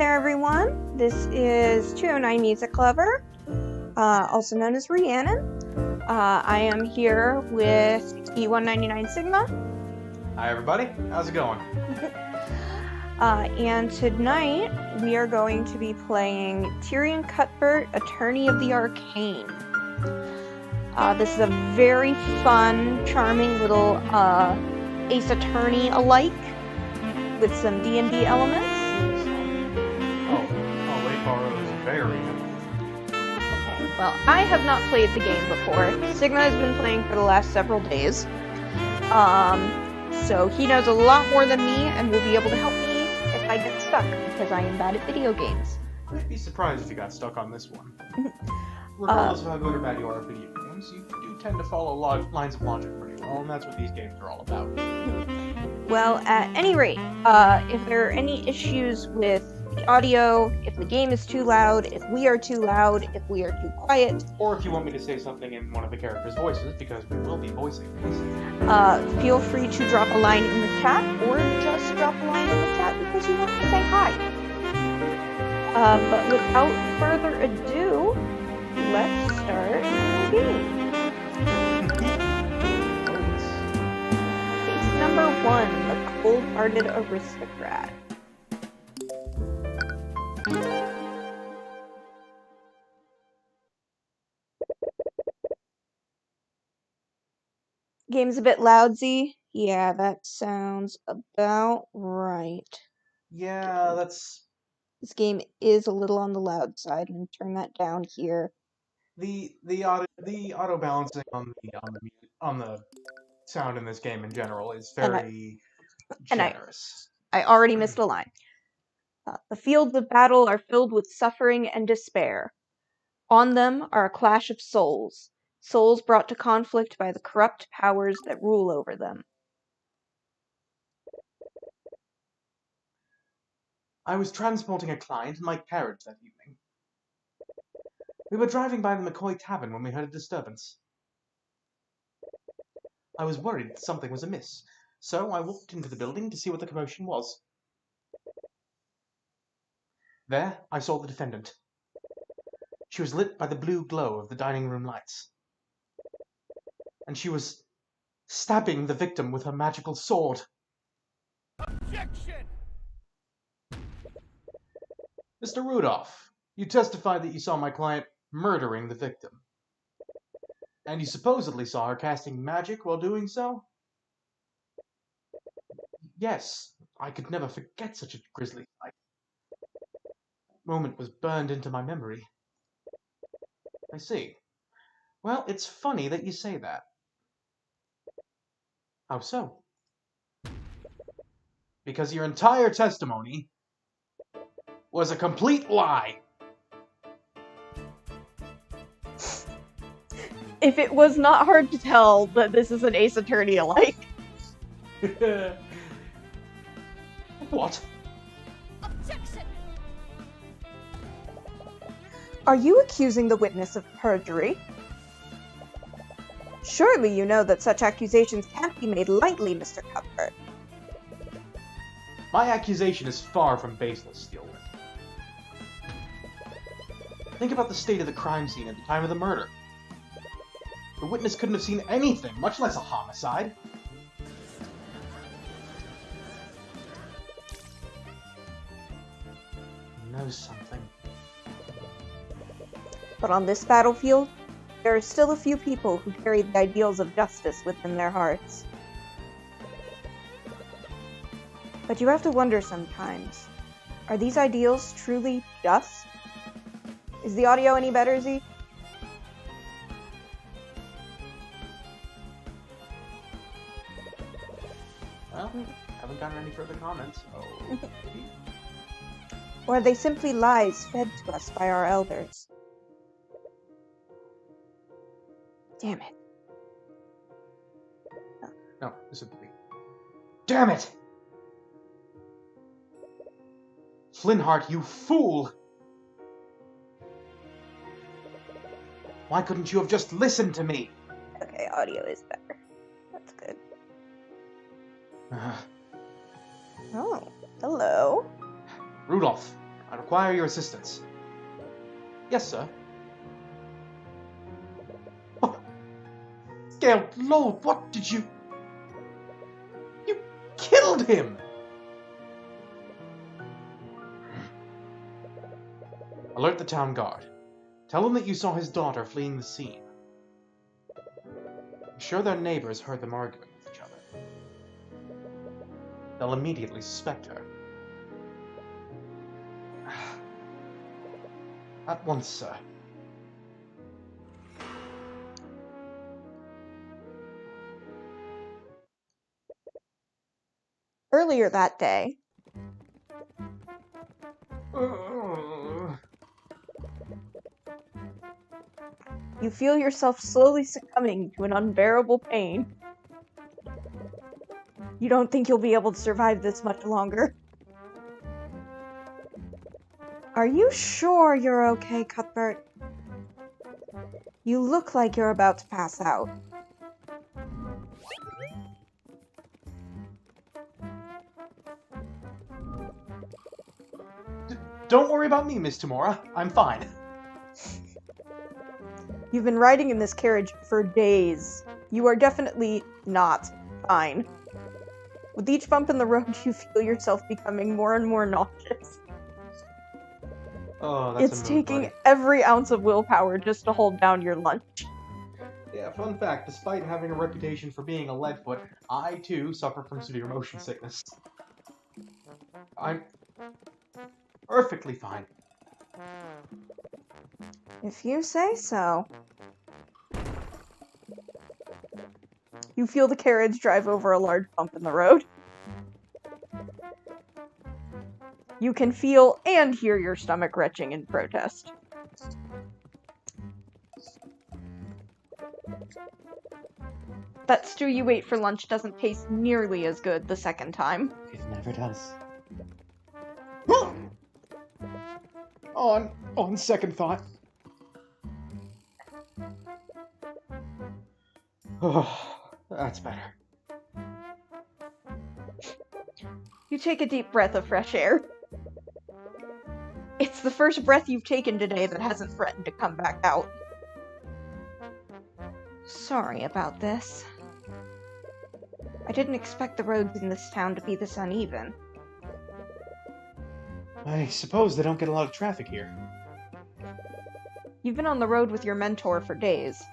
there, everyone. This is 209 Music Lover, also known as Rhiannon. I am here with E199 Sigma. Hi, everybody. How's it going? And tonight we are going to be playing Tyrion Cuthbert, Attorney of the Arcane. This is a very fun, charming little Ace Attorney alike with some D&D elements. Oh, wait, Borrow is a variant. Okay, well, I have not played the game before. Sigma has been playing for the last several days. So he knows a lot more than me and will be able to help me if I get stuck, because I am bad at video games. I'd be surprised if you got stuck on this one. Regardless of how good or bad you are at video games, you do tend to follow lines of logic pretty well, and that's what these games are all about. Well, at any rate, if there are any issues with the audio, if the game is too loud, if we are too loud, if we are too quiet, or if you want me to say something in one of the characters' voices, because we will be voicing this, feel free to drop a line in the chat, or just drop a line in the chat because you want to say hi. But without further ado, let's start the game. Case number 1, the cold-hearted aristocrat. Game's a bit loudsy. Yeah, that sounds about right. Yeah, that's... This game is a little on the loud side. I'm going to turn that down here. The auto balancing on the sound in this game in general is very generous. I already missed a line. The fields of battle are filled with suffering and despair. On them are a clash of souls brought to conflict by the corrupt powers that rule over them. I was transporting a client in my carriage that evening. We were driving by the McCoy Tavern when we heard a disturbance. I was worried that something was amiss, so I walked into the building to see what the commotion was. There, I saw the defendant. She was lit by the blue glow of the dining room lights. And she was stabbing the victim with her magical sword. Objection! Mr. Rudolph, you testified that you saw my client murdering the victim. And you supposedly saw her casting magic while doing so? Yes, I could never forget such a grisly sight. That moment was burned into my memory. I see. Well, it's funny that you say that. How so? Because your entire testimony was a complete lie. If it was not hard to tell that this is an Ace Attorney alike. What? Objection! Are you accusing the witness of perjury? Surely you know that such accusations can't be made lightly, Mr. Cuthbert. My accusation is far from baseless, Steelwind. Think about the state of the crime scene at the time of the murder. The witness couldn't have seen anything, much less a homicide. He knows something. But on this battlefield, there are still a few people who carry the ideals of justice within their hearts. But you have to wonder sometimes, are these ideals truly just? Is the audio any better, Z? Well, haven't gotten any further comments, so... Or are they simply lies fed to us by our elders? Damn it. No, this would be... Damn it! Flintheart, you fool! Why couldn't you have just listened to me? Okay, audio is better. That's good. Oh, hello. Rudolph, I require your assistance. Yes, sir. Oh, Gale, Lord, what did you... You killed him! Alert the town guard. Tell them that you saw his daughter fleeing the scene. I'm sure their neighbors heard them arguing with each other. They'll immediately suspect her. At once, sir. Earlier that day, you feel yourself slowly succumbing to an unbearable pain. You don't think you'll be able to survive this much longer. Are you sure you're okay, Cuthbert? You look like you're about to pass out. Don't worry about me, Miss Tamora. I'm fine. You've been riding in this carriage for days. You are definitely not fine. With each bump in the road, you feel yourself becoming more and more nauseous. Oh, that's It's taking every ounce of willpower just to hold down your lunch. Yeah, fun fact, despite having a reputation for being a leadfoot, I too suffer from severe motion sickness. I'm perfectly fine. If you say so. You feel the carriage drive over a large bump in the road. You can feel and hear your stomach retching in protest. That stew you ate for lunch doesn't taste nearly as good the second time. It never does. On second thought. Oh, that's better. You take a deep breath of fresh air. It's the first breath you've taken today that hasn't threatened to come back out. Sorry about this. I didn't expect the roads in this town to be this uneven. I suppose they don't get a lot of traffic here. You've been on the road with your mentor for days.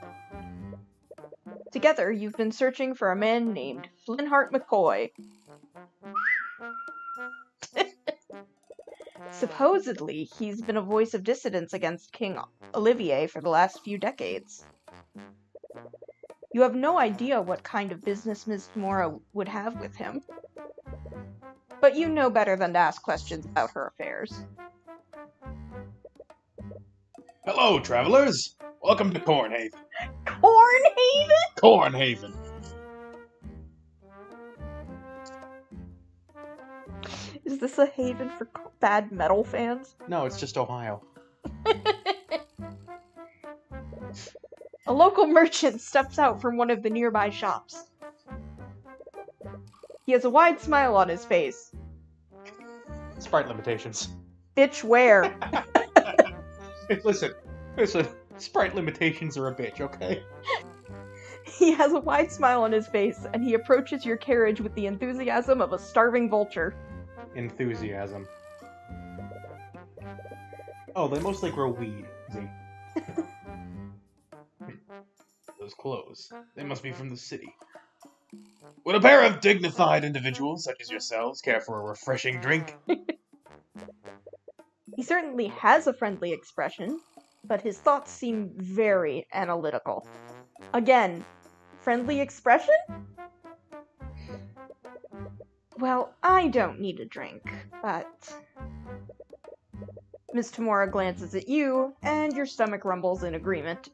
Together, you've been searching for a man named Flintheart McCoy. Supposedly, he's been a voice of dissidence against King Olivier for the last few decades. You have no idea what kind of business Ms. Tamora would have with him. But you know better than to ask questions about her affairs. Hello, travelers. Welcome to Cornhaven. Cornhaven? Cornhaven. Is this a haven for bad metal fans? No, it's just Ohio. A local merchant steps out from one of the nearby shops. He has a wide smile on his face. Sprite limitations. Bitch, where? Listen. Sprite limitations are a bitch, okay? He has a wide smile on his face, and he approaches your carriage with the enthusiasm of a starving vulture. Enthusiasm. Oh, they mostly grow weed. Z. Those clothes. They must be from the city. Would a pair of dignified individuals such as yourselves care for a refreshing drink? He certainly has a friendly expression, but his thoughts seem very analytical. Again, friendly expression? Well, I don't need a drink, but... Miss Tamora glances at you, and your stomach rumbles in agreement.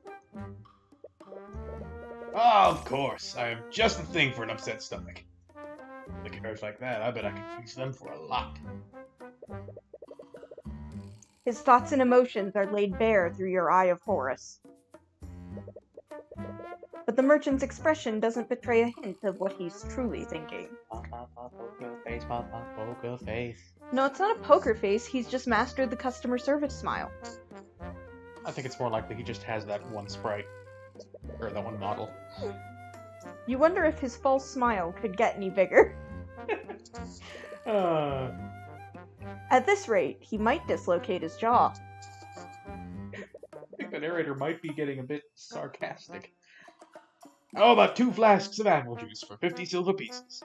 Oh, of course. I have just the thing for an upset stomach. Liquors like that, I bet I could use them for a lot. His thoughts and emotions are laid bare through your eye of Horus. But the merchant's expression doesn't betray a hint of what he's truly thinking. Poker face, poker face. No, it's not a poker face, he's just mastered the customer service smile. I think it's more likely he just has that one sprite. Or that one model. You wonder if his false smile could get any bigger. At this rate, he might dislocate his jaw. I think the narrator might be getting a bit sarcastic. How about 2 flasks of apple juice for 50 silver pieces?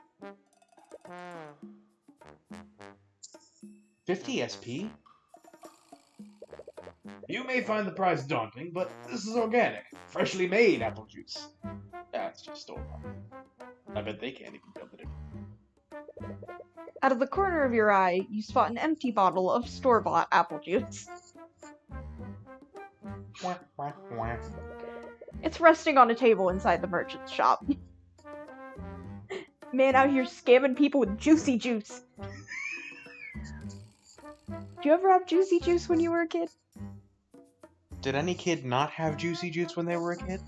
50 SP? You may find the price daunting, but this is organic, freshly made apple juice. That's just store-bought. I bet they can't even build it. Out of the corner of your eye, you spot an empty bottle of store-bought apple juice. Wah, wah, wah. It's resting on a table inside the merchant's shop. Man out here scamming people with juicy juice. Did you ever have juicy juice when you were a kid? Did any kid not have juicy juice when they were a kid?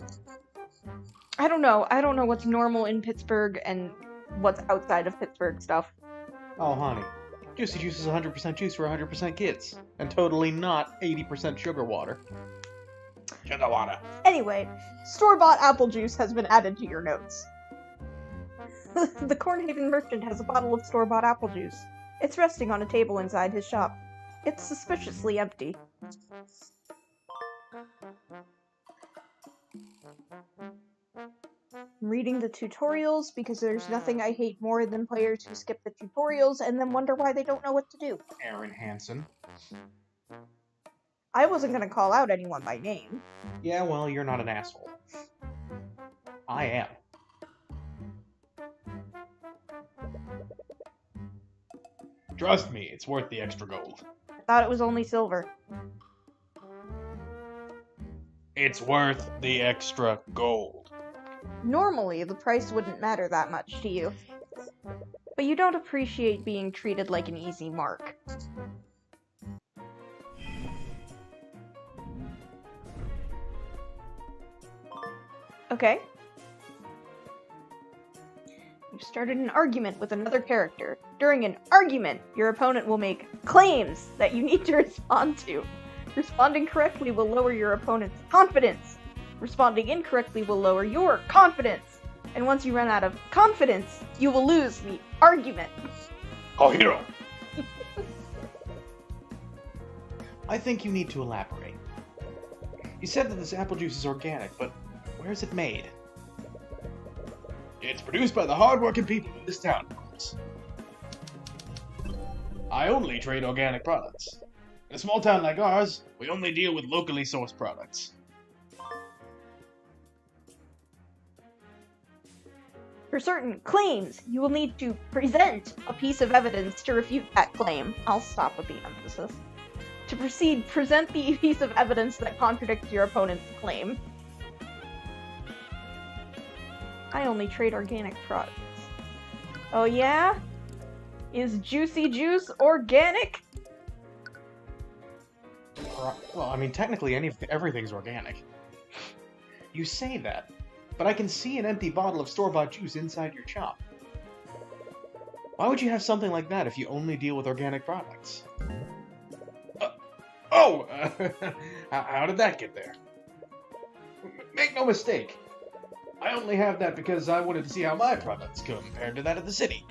I don't know. I don't know what's normal in Pittsburgh and what's outside of Pittsburgh stuff. Oh, honey. Juicy juice is 100% juice for 100% kids. And totally not 80% sugar water. Sugar water. Anyway, store-bought apple juice has been added to your notes. The Cornhaven merchant has a bottle of store-bought apple juice. It's resting on a table inside his shop. It's suspiciously empty. I'm reading the tutorials because there's nothing I hate more than players who skip the tutorials and then wonder why they don't know what to do. Aaron Hansen. I wasn't gonna call out anyone by name. Yeah, well, you're not an asshole. I am. Trust me, it's worth the extra gold. I thought it was only silver. It's worth the extra gold. Normally, the price wouldn't matter that much to you. But you don't appreciate being treated like an easy mark. Okay. You've started an argument with another character. During an argument, your opponent will make claims that you need to respond to. Responding correctly will lower your opponent's confidence. Responding incorrectly will lower your confidence. And once you run out of confidence, you will lose the argument. Kohiro! I think you need to elaborate. You said that this apple juice is organic, but where is it made? It's produced by the hard-working people of this town, of course. I only trade organic products. In a small town like ours, we only deal with locally sourced products. For certain claims, you will need to present a piece of evidence to refute that claim. I'll stop with the emphasis. To proceed, present the piece of evidence that contradicts your opponent's claim. I only trade organic products. Oh yeah? Is Juicy Juice organic? Well, I mean, technically everything's organic. You say that, but I can see an empty bottle of store-bought juice inside your shop. Why would you have something like that if you only deal with organic products? How did that get there? Make no mistake. I only have that because I wanted to see how my products compared to that of the city.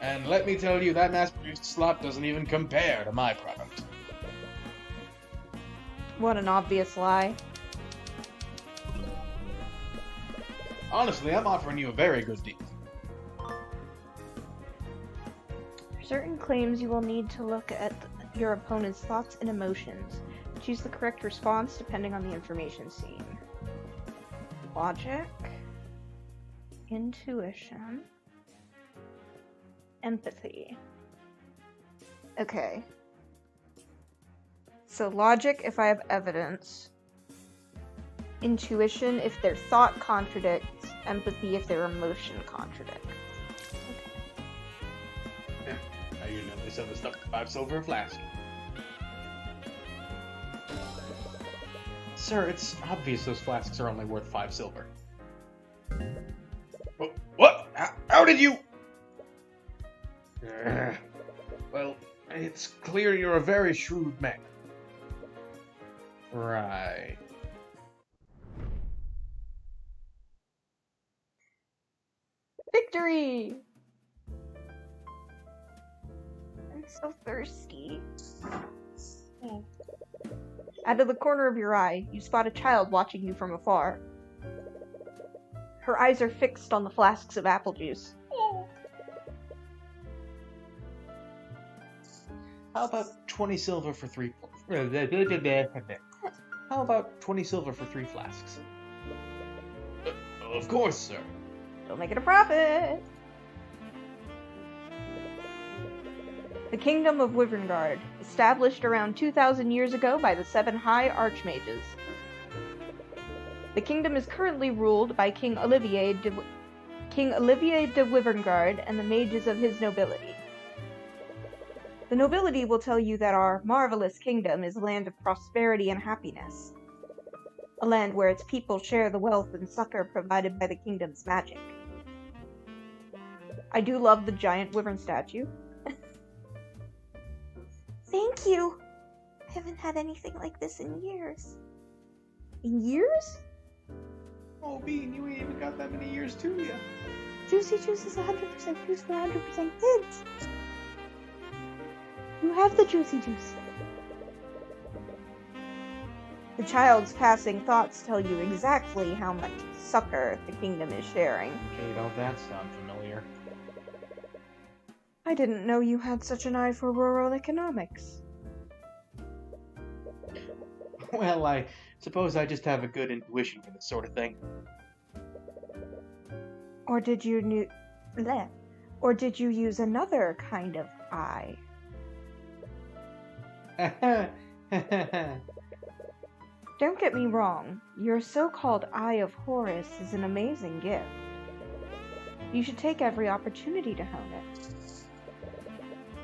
And let me tell you, that mass-produced slop doesn't even compare to my product. What an obvious lie. Honestly, I'm offering you a very good deal. For certain claims, you will need to look at your opponent's thoughts and emotions. Choose the correct response depending on the information seen. Logic, intuition, empathy. Okay. So logic if I have evidence, intuition if their thought contradicts, empathy if their emotion contradicts. Yeah. Now you know they sell this stuff for 5 silver a flask. Sir, it's obvious those flasks are only worth 5 silver. What? How did you... It's clear you're a very shrewd man. Right. Victory! I'm so thirsty. Out of the corner of your eye, you spot a child watching you from afar. Her eyes are fixed on the flasks of apple juice. How about 20 silver for 3... How about 20 silver for 3 flasks? Of course, sir. Don't make it a profit! The Kingdom of Wyverngard, established around 2,000 years ago by the 7 High Archmages. The kingdom is currently ruled by King Olivier de Wyverngard and the mages of his nobility. The nobility will tell you that our marvelous kingdom is a land of prosperity and happiness. A land where its people share the wealth and succor provided by the kingdom's magic. I do love the giant wyvern statue. Thank you! I haven't had anything like this in years. In years? Oh, Bean, you ain't even got that many years to you. Juicy Juice is 100% juice for 100% kids. You have the Juicy Juice. The child's passing thoughts tell you exactly how much succor the kingdom is sharing. Okay, don't that sound familiar? I didn't know you had such an eye for rural economics. Well, I suppose I just have a good intuition for this sort of thing. Or did you use another kind of eye? Don't get me wrong, your so-called Eye of Horus is an amazing gift. You should take every opportunity to hone it.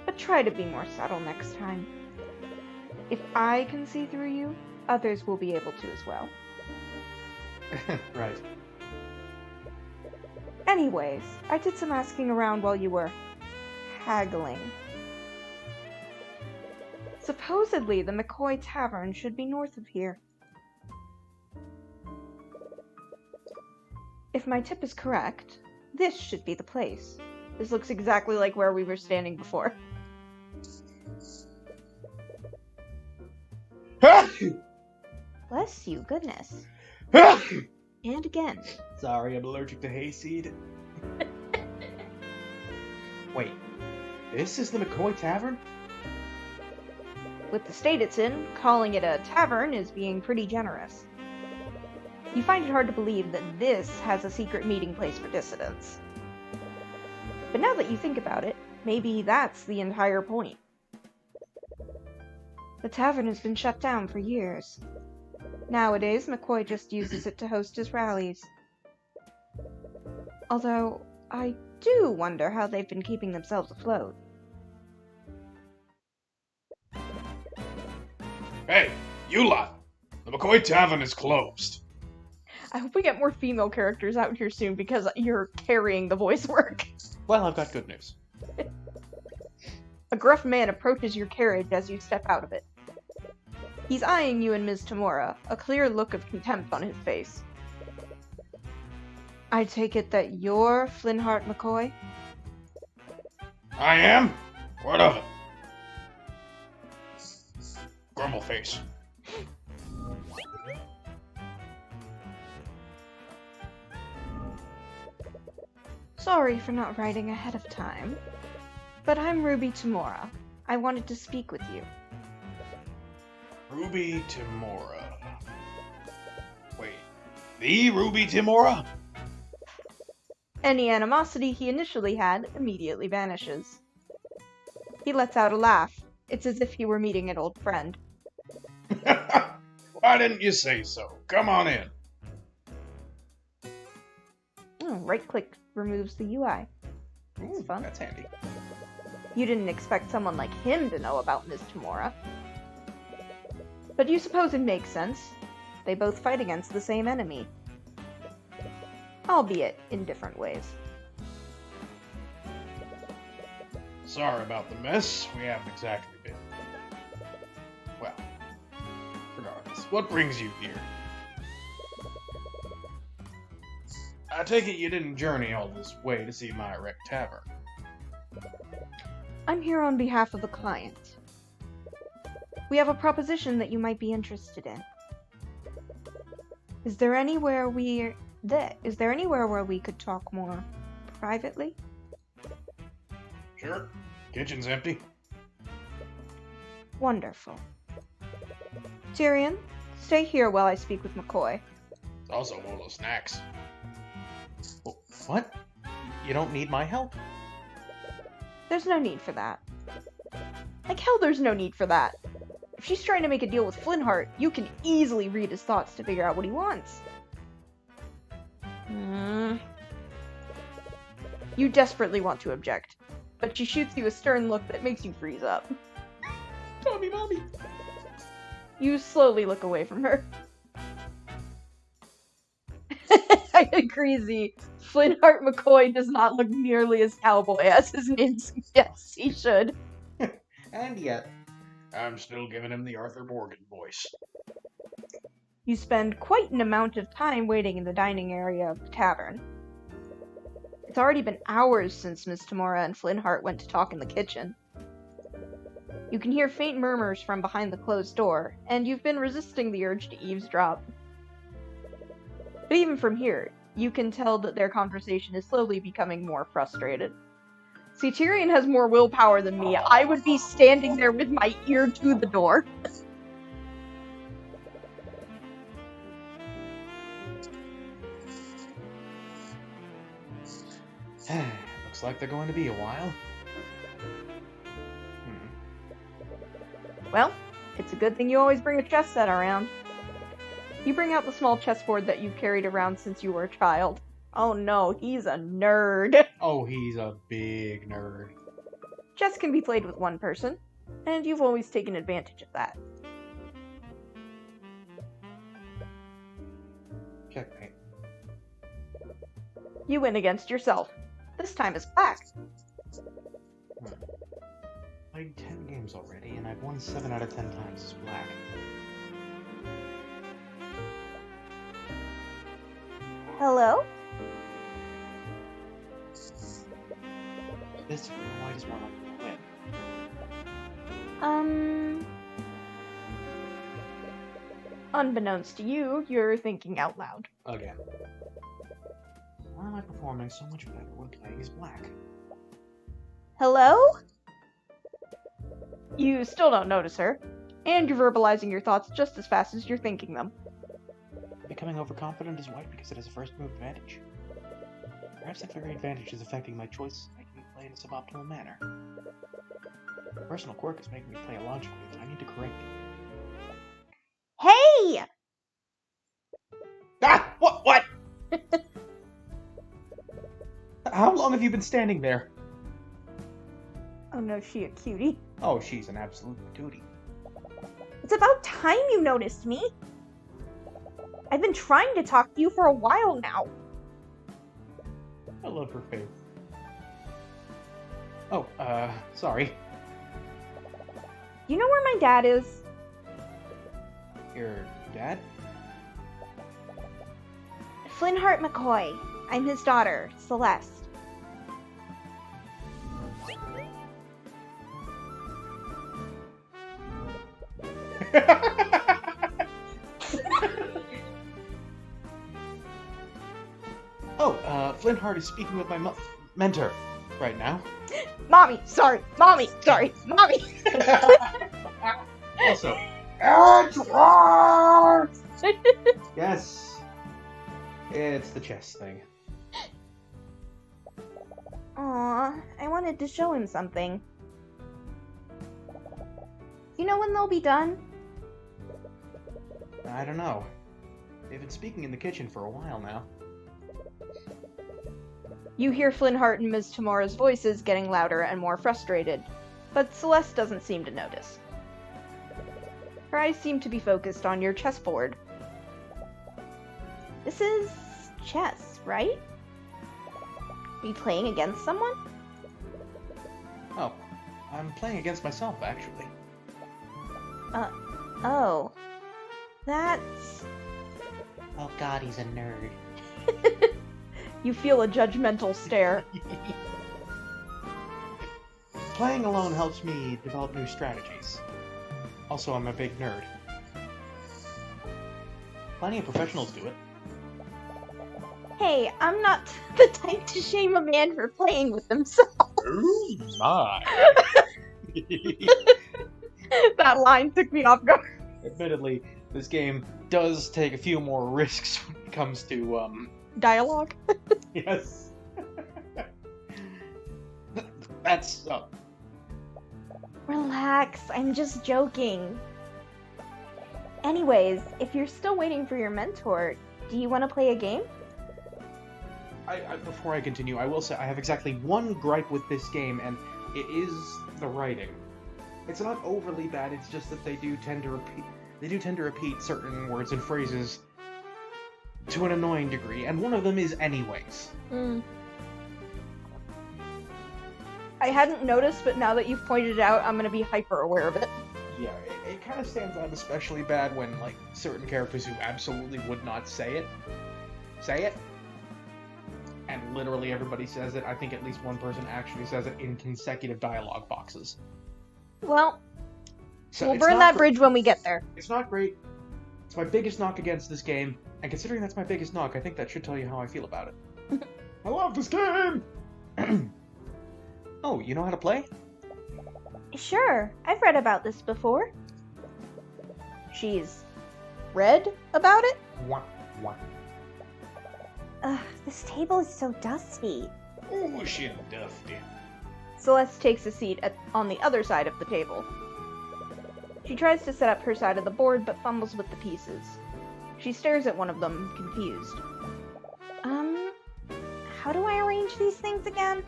But try to be more subtle next time. If I can see through you, others will be able to as well. Right. Anyways, I did some asking around while you were haggling. Supposedly, the McCoy Tavern should be north of here. If my tip is correct, this should be the place. This looks exactly like where we were standing before. Bless you, goodness. And again. Sorry, I'm allergic to hayseed. Wait, this is the McCoy Tavern? With the state it's in, calling it a tavern is being pretty generous. You find it hard to believe that this has a secret meeting place for dissidents. But now that you think about it, maybe that's the entire point. The tavern has been shut down for years. Nowadays, McCoy just uses it to host his rallies. Although, I do wonder how they've been keeping themselves afloat. Hey, you lot! The McCoy Tavern is closed. I hope we get more female characters out here soon because you're carrying the voice work. Well, I've got good news. A gruff man approaches your carriage as you step out of it. He's eyeing you and Ms. Tamora, a clear look of contempt on his face. I take it that you're Flintheart McCoy? I am? What of it? Grumble face. Sorry for not writing ahead of time, but I'm Ruby Tamora. I wanted to speak with you. Ruby Timora. Wait, the Ruby Timora? Any animosity he initially had immediately vanishes. He lets out a laugh. It's as if he were meeting an old friend. Why didn't you say so? Come on in. Right-click removes the UI. That's fun. That's handy. You didn't expect someone like him to know about Ms. Tamora. But you suppose it makes sense. They both fight against the same enemy. Albeit in different ways. Sorry about the mess. We haven't exactly been what brings you here? I take it you didn't journey all this way to see my wrecked tavern. I'm here on behalf of a client. We have a proposition that you might be interested in. Is there anywhere where we could talk more privately? Sure. Kitchen's empty. Wonderful. Tyrion, stay here while I speak with McCoy. It's also Molo snacks. What? You don't need my help? There's no need for that. Like hell there's no need for that. If she's trying to make a deal with Flintheart, you can easily read his thoughts to figure out what he wants. You desperately want to object, but she shoots you a stern look that makes you freeze up. Mommy! You slowly look away from her. I agree, Z. Flintheart McCoy does not look nearly as cowboy as his name suggests he should. And yet... I'm still giving him the Arthur Morgan voice. You spend quite an amount of time waiting in the dining area of the tavern. It's already been hours since Miss Tamora and Flintheart went to talk in the kitchen. You can hear faint murmurs from behind the closed door, and you've been resisting the urge to eavesdrop. But even from here, you can tell that their conversation is slowly becoming more frustrated. See, Tyrion has more willpower than me. I would be standing there with my ear to the door. Looks like they're going to be a while. Well, it's a good thing you always bring a chess set around. You bring out the small chessboard that you've carried around since you were a child. Oh no, he's a nerd. Oh, he's a big nerd. Chess can be played with one person, and you've always taken advantage of that. Checkmate. You win against yourself. This time as black. Played 10 games already, and I've won 7 out of 10 times as black. Hello? This why does one win? Unbeknownst to you, you're thinking out loud. Again. Why am I performing so much better when playing as black? Hello? You still don't notice her, and you're verbalizing your thoughts just as fast as you're thinking them. Becoming overconfident is white because it has a first move advantage. Perhaps that very advantage is affecting my choice, making me play in a suboptimal manner. A personal quirk is making me play illogically that I need to correct. Hey! Ah! What? How long have you been standing there? Oh no, she a cutie. Oh, she's an absolute duty. It's about time you noticed me. I've been trying to talk to you for a while now. I love her face. Oh, sorry. You know where my dad is? Your dad? Flintheart McCoy. I'm his daughter, Celeste. Flintheart is speaking with my mentor right now. Mommy! Sorry! Mommy! Sorry! Mommy! Also, Edward! Yes. It's the chess thing. Aw, I wanted to show him something. You know when they'll be done? I don't know. They've been speaking in the kitchen for a while now. You hear Flintheart and Ms. Tamora's voices getting louder and more frustrated, but Celeste doesn't seem to notice. Her eyes seem to be focused on your chessboard. This is chess, right? Are you playing against someone? Oh, I'm playing against myself, actually. Oh. That's... Oh god, he's a nerd. You feel a judgmental stare. Playing alone helps me develop new strategies. Also, I'm a big nerd. Plenty of professionals do it. Hey, I'm not the type to shame a man for playing with himself. Ooh, my. That line took me off guard. Admittedly, this game does take a few more risks when it comes to, Dialogue? yes. That's, Relax, I'm just joking. Anyways, if you're still waiting for your mentor, do you want to play a game? before I continue, I will say I have exactly one gripe with this game, and it is the writing. It's not overly bad, it's just that they do tend to repeat certain words and phrases to an annoying degree, and one of them is anyways. I hadn't noticed, but now that you've pointed it out, I'm gonna be hyper aware of it. Yeah, it kind of stands out especially bad when, like, certain characters who absolutely would not say it, and literally everybody says it. I think at least one person actually says it in consecutive dialogue boxes. Well, So we'll it's burn not that bridge when we get there. It's not great. It's my biggest knock against this game, and considering that's my biggest knock, I think that should tell you how I feel about it. I love this game! Oh, you know how to play? Sure, I've read about this before. She's read about it? Wah, wah. Ugh, this table is so dusty. Oh, shit, dusty. Celeste takes a seat on the other side of the table. She tries to set up her side of the board, but fumbles with the pieces. She stares at one of them, confused. How do I arrange these things again?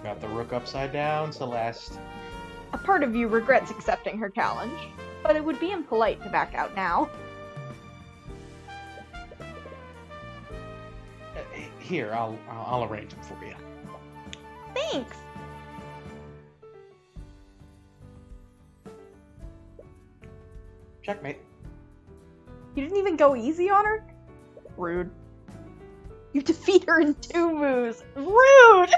Got the rook upside down, Celeste. A part of you regrets accepting her challenge, but it would be impolite to back out now. Here, I'll arrange them for you. Thanks! Checkmate. You didn't even go easy on her? Rude. You defeat her in 2 moves. Rude!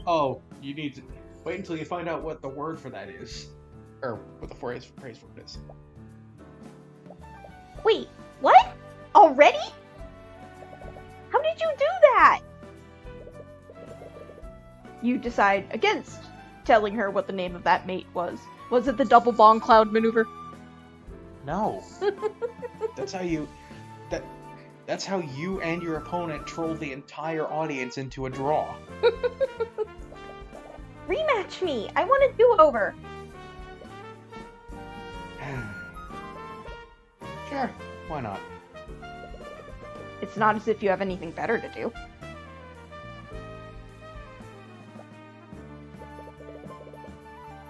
Oh, you need to wait until you find out what the word for that is. Or what the phrase for it is. Wait, what? Already? How did you do that? You decide against telling her what the name of that mate was. Was it the double bong cloud maneuver? No. That's how you and your opponent troll the entire audience into a draw. Rematch me! I want a do-over! Sure, why not? It's not as if you have anything better to do.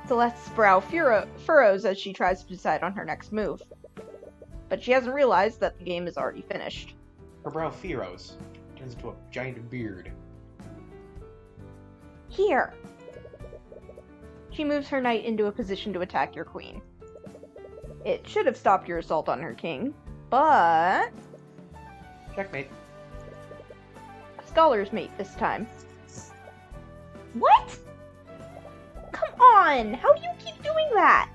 Celeste's brow furrows as she tries to decide on her next move. But she hasn't realized that the game is already finished. Her brow furrows, turns into a giant beard. Here! She moves her knight into a position to attack your queen. It should have stopped your assault on her king, but... Checkmate. A scholar's mate this time. What? Come on! How do you keep doing that?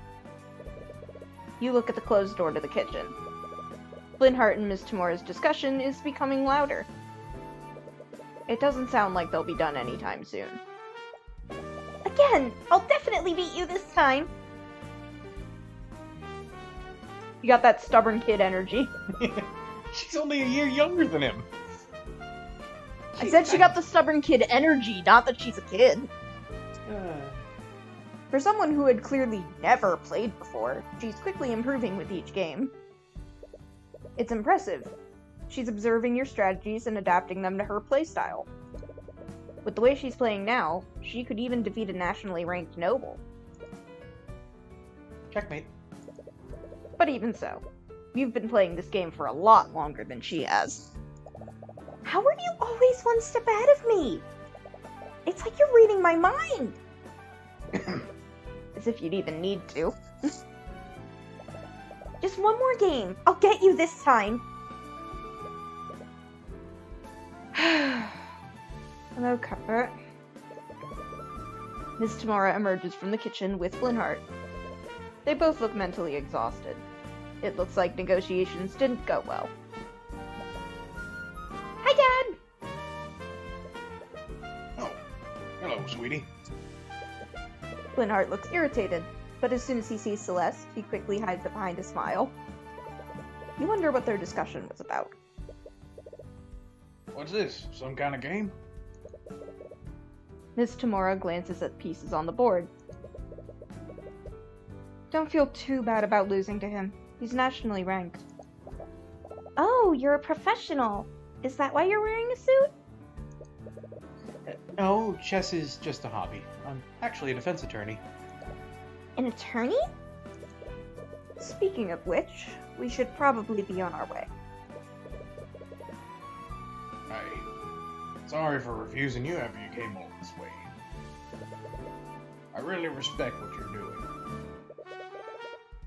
You look at the closed door to the kitchen. Flintheart and Ms. Tamura's discussion is becoming louder. It doesn't sound like they'll be done anytime soon. Again! I'll definitely beat you this time! You got that stubborn kid energy. She's only a year younger than him. I said she got the stubborn kid energy, not that she's a kid. For someone who had clearly never played before, she's quickly improving with each game. It's impressive. She's observing your strategies and adapting them to her playstyle. With the way she's playing now, she could even defeat a nationally ranked noble. Checkmate. But even so, you've been playing this game for a lot longer than she has. How are you always one step ahead of me? It's like you're reading my mind! As if you'd even need to. Just one more game. I'll get you this time. Hello, Cuthbert. Miss Tamara emerges from the kitchen with Flintheart. They both look mentally exhausted. It looks like negotiations didn't go well. Hi, Dad! Oh, hello, sweetie. Flintheart looks irritated, but as soon as he sees Celeste, he quickly hides it behind a smile. You wonder what their discussion was about. What's this? Some kind of game? Miss Tamara glances at pieces on the board. Don't feel too bad about losing to him. He's nationally ranked. Oh, you're a professional. Is that why you're wearing a suit? No, chess is just a hobby. I'm actually a defense attorney. An attorney? Speaking of which, we should probably be on our way. Sorry for refusing you after you came all this way. I really respect what you're doing.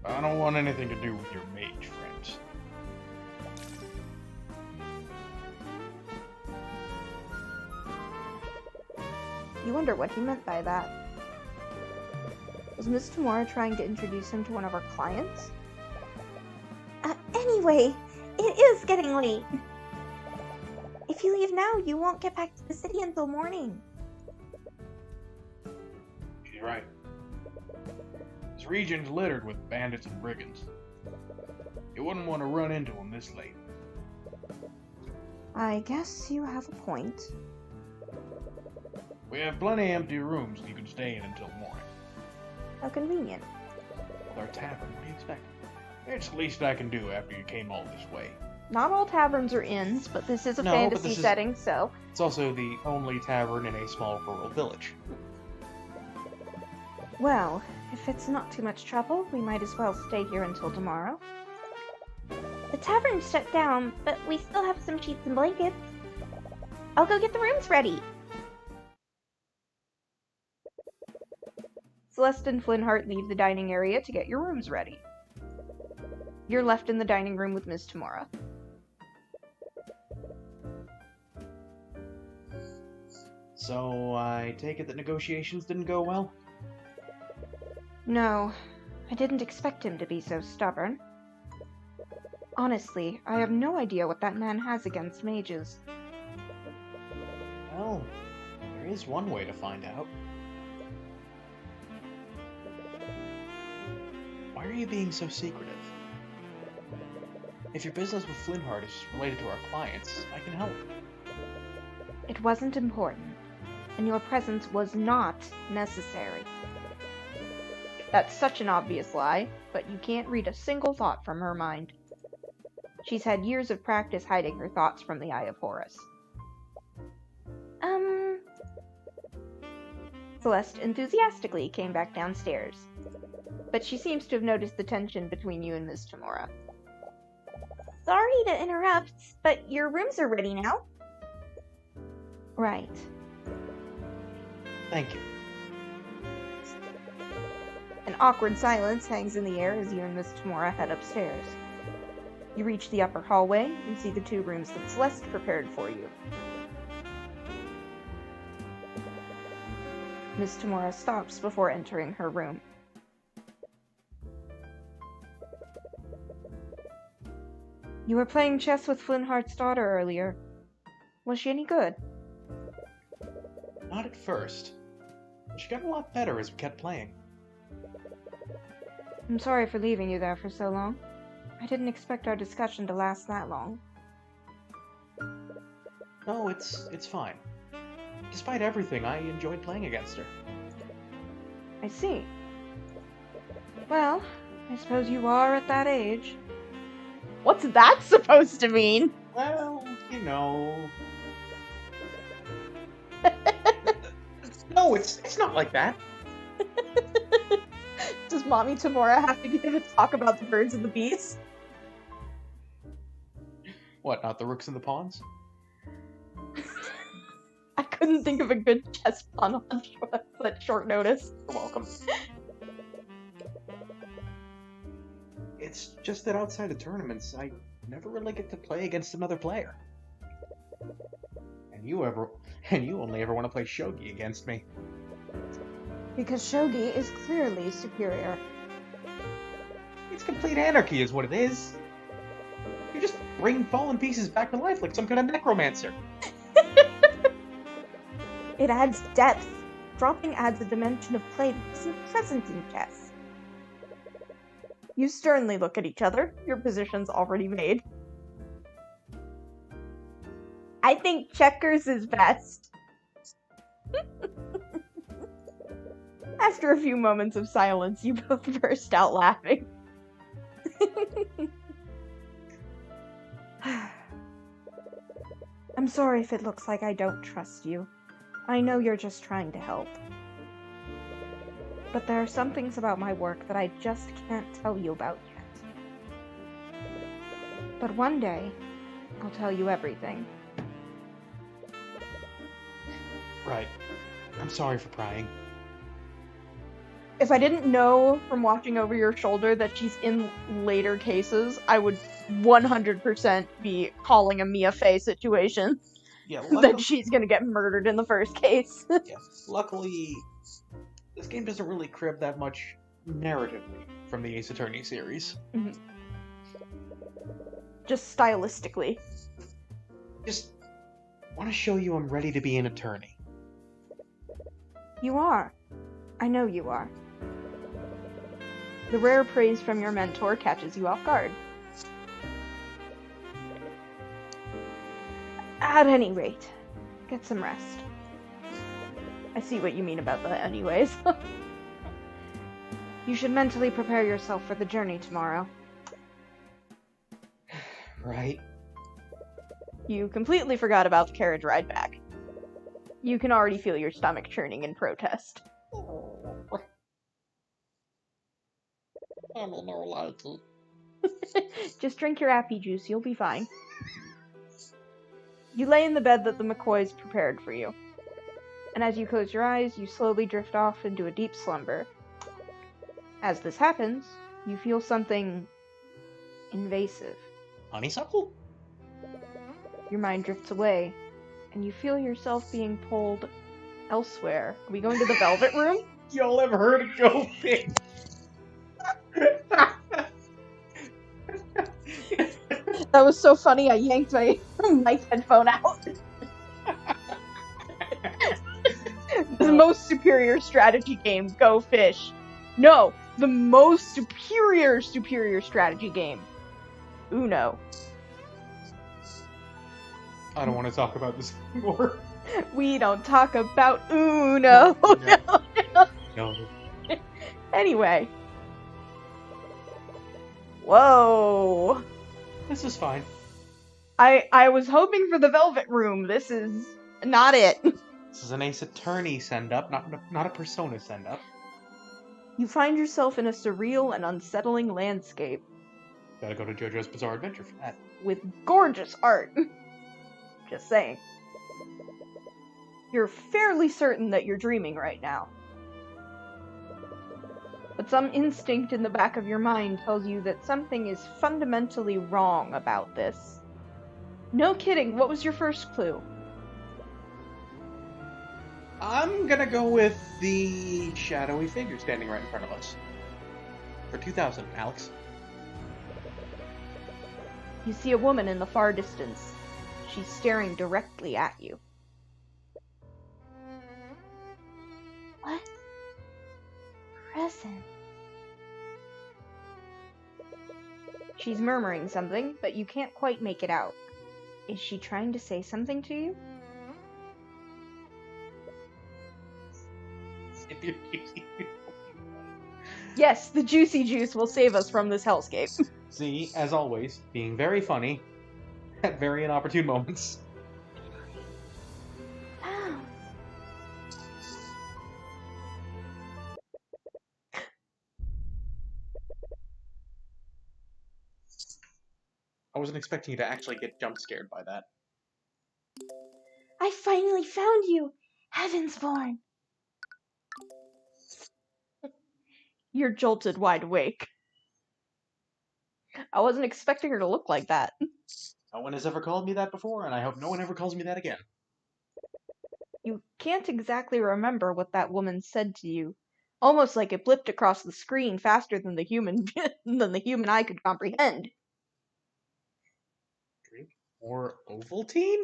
But I don't want anything to do with your mage friends. You wonder what he meant by that. Was Miss Tamara trying to introduce him to one of our clients? Anyway, it is getting late. If you leave now, you won't get back to the city until morning. She's right. This region's littered with bandits and brigands. You wouldn't want to run into them this late. I guess you have a point. We have plenty of empty rooms you can stay in until morning. How convenient. With our tavern, what do you expect? It's the least I can do after you came all this way. Not all taverns are inns, but this is a No, but fantasy this is- setting, so... It's also the only tavern in a small rural village. Well, if it's not too much trouble, we might as well stay here until tomorrow. The tavern's shut down, but we still have some sheets and blankets. I'll go get the rooms ready. Celeste and Flintheart leave the dining area to get your rooms ready. You're left in the dining room with Miss Tamara. So, I take it that negotiations didn't go well? No, I didn't expect him to be so stubborn. Honestly, I have no idea what that man has against mages. Well, there is one way to find out. Why are you being so secretive? If your business with Flintheart is related to our clients, I can help. It wasn't important, and your presence was not necessary. That's such an obvious lie, but you can't read a single thought from her mind. She's had years of practice hiding her thoughts from the Eye of Horus. Celeste enthusiastically came back downstairs, but she seems to have noticed the tension between you and Miss Tamara. Sorry to interrupt, but your rooms are ready now. Right. Thank you. An awkward silence hangs in the air as you and Miss Tamara head upstairs. You reach the upper hallway and see the two rooms that Celeste prepared for you. Miss Tamara stops before entering her room. You were playing chess with Flintheart's daughter earlier. Was she any good? Not at first. But she got a lot better as we kept playing. I'm sorry for leaving you there for so long. I didn't expect our discussion to last that long. No, it's fine. Despite everything, I enjoyed playing against her. I see. Well, I suppose you are at that age. What's that supposed to mean? Well, you know... No, it's not like that. Does Mommy Tamara have to give a talk about the birds and the bees? What, not the rooks and the pawns? I couldn't think of a good chess pun on such short notice. You're welcome. It's just that outside of tournaments, I never really get to play against another player. And you only ever want to play shogi against me. Because shogi is clearly superior. It's complete anarchy is what it is. You just bring fallen pieces back to life like some kind of necromancer. It adds depth. Dropping adds a dimension of play that isn't present in chess. You sternly look at each other. Your position's already made. I think checkers is best. After a few moments of silence, you both burst out laughing. I'm sorry if it looks like I don't trust you. I know you're just trying to help. But there are some things about my work that I just can't tell you about yet. But one day, I'll tell you everything. Right. I'm sorry for prying. If I didn't know from watching over your shoulder that she's in later cases, I would 100% be calling a Mia Fey situation. Yeah, That she's gonna get murdered in the first case. Yeah, luckily, this game doesn't really crib that much narratively from the Ace Attorney series. Mm-hmm. Just stylistically. Just want to show you I'm ready to be an attorney. You are. I know you are. The rare praise from your mentor catches you off guard. At any rate, get some rest. I see what you mean about that anyways. You should mentally prepare yourself for the journey tomorrow. Right. You completely forgot about the carriage ride back. You can already feel your stomach churning in protest. I don't know, like Just drink your appy juice, you'll be fine. You lay in the bed that the McCoys prepared for you. And as you close your eyes, you slowly drift off into a deep slumber. As this happens, you feel something invasive. honeysuckle? Your mind drifts away, and you feel yourself being pulled elsewhere. Are we going to the Velvet Room? Y'all ever heard of Go Fish? That was so funny, I yanked my headphone out. The most superior strategy game, Go Fish. No, the most superior strategy game, Uno. I don't want to talk about this anymore. We don't talk about Uno. No. Anyway. Whoa. This is fine. I was hoping for the Velvet Room. This is not it. This is an Ace Attorney send-up, not a Persona send-up. You find yourself in a surreal and unsettling landscape Gotta go to JoJo's Bizarre Adventure for that. with gorgeous art. Just saying. You're fairly certain that you're dreaming right now. But some instinct in the back of your mind tells you that something is fundamentally wrong about this. No kidding, what was your first clue? I'm gonna go with the shadowy figure standing right in front of us. For 2,000, Alex. You see a woman in the far distance. She's staring directly at you. What? Present. She's murmuring something, but you can't quite make it out. Is she trying to say something to you? Yes, the juicy juice will save us from this hellscape. See, as always, being very funny at very inopportune moments. I wasn't expecting you to actually get jump scared by that. I finally found you! Heavensborn! You're jolted wide awake. I wasn't expecting her to look like that. No one has ever called me that before, and I hope no one ever calls me that again. You can't exactly remember what that woman said to you. Almost like it blipped across the screen faster than the human eye could comprehend. Drink more Ovaltine?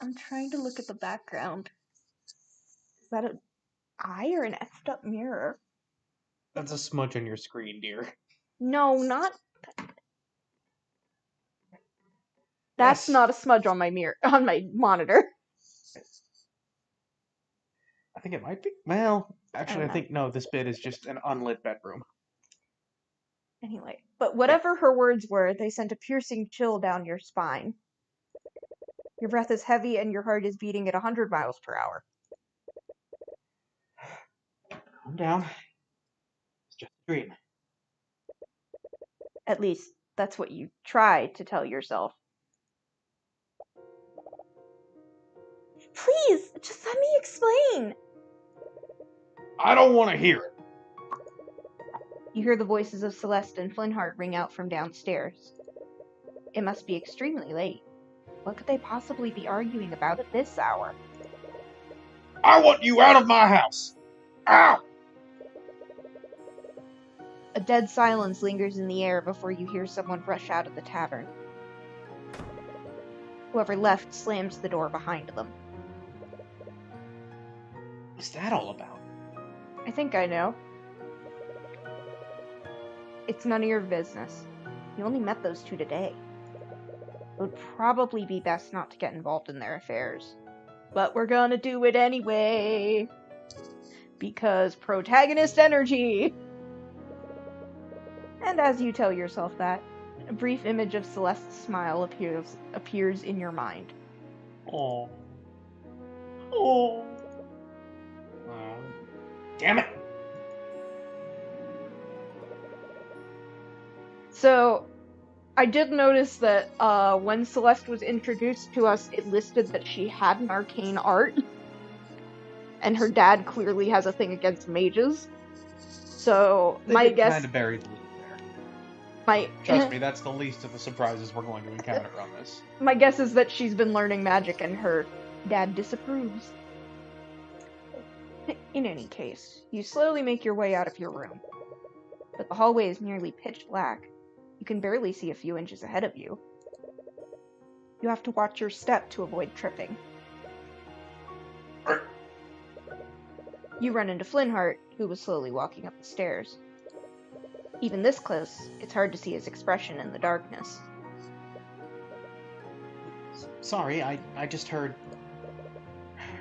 I'm trying to look at the background. Is that an eye or an effed up mirror? That's a smudge on your screen, dear. No, not. That's Yes. not a smudge on my monitor. I think it might be. Well, actually, I know. think no, this bit is just an unlit bedroom. Anyway, but whatever her words were, they sent a piercing chill down your spine. Your breath is heavy and your heart is beating at 100 miles per hour. Calm down. It's just a dream. At least, that's what you try to tell yourself. Please, just let me explain. I don't want to hear it. You hear the voices of Celeste and Flintheart ring out from downstairs. It must be extremely late. What could they possibly be arguing about at this hour? I want you out of my house. Ow! A dead silence lingers in the air before you hear someone rush out of the tavern. Whoever left slams the door behind them. What's that all about? I think I know. It's none of your business. You only met those two today. It would probably be best not to get involved in their affairs. But we're gonna do it anyway! Because protagonist energy! And as you tell yourself that, a brief image of Celeste's smile appears in your mind. Oh. Oh. Damn it! So, I did notice that when Celeste was introduced to us, it listed that she had an arcane art. And her dad clearly has a thing against mages. So, my guess... kind of buried the lead there. Trust me, that's the least of the surprises we're going to encounter on this. My guess is that she's been learning magic and her dad disapproves. In any case, you slowly make your way out of your room. But the hallway is nearly pitch black. You can barely see a few inches ahead of you. You have to watch your step to avoid tripping. You run into Flintheart, who was slowly walking up the stairs. Even this close, it's hard to see his expression in the darkness. Sorry, I just heard...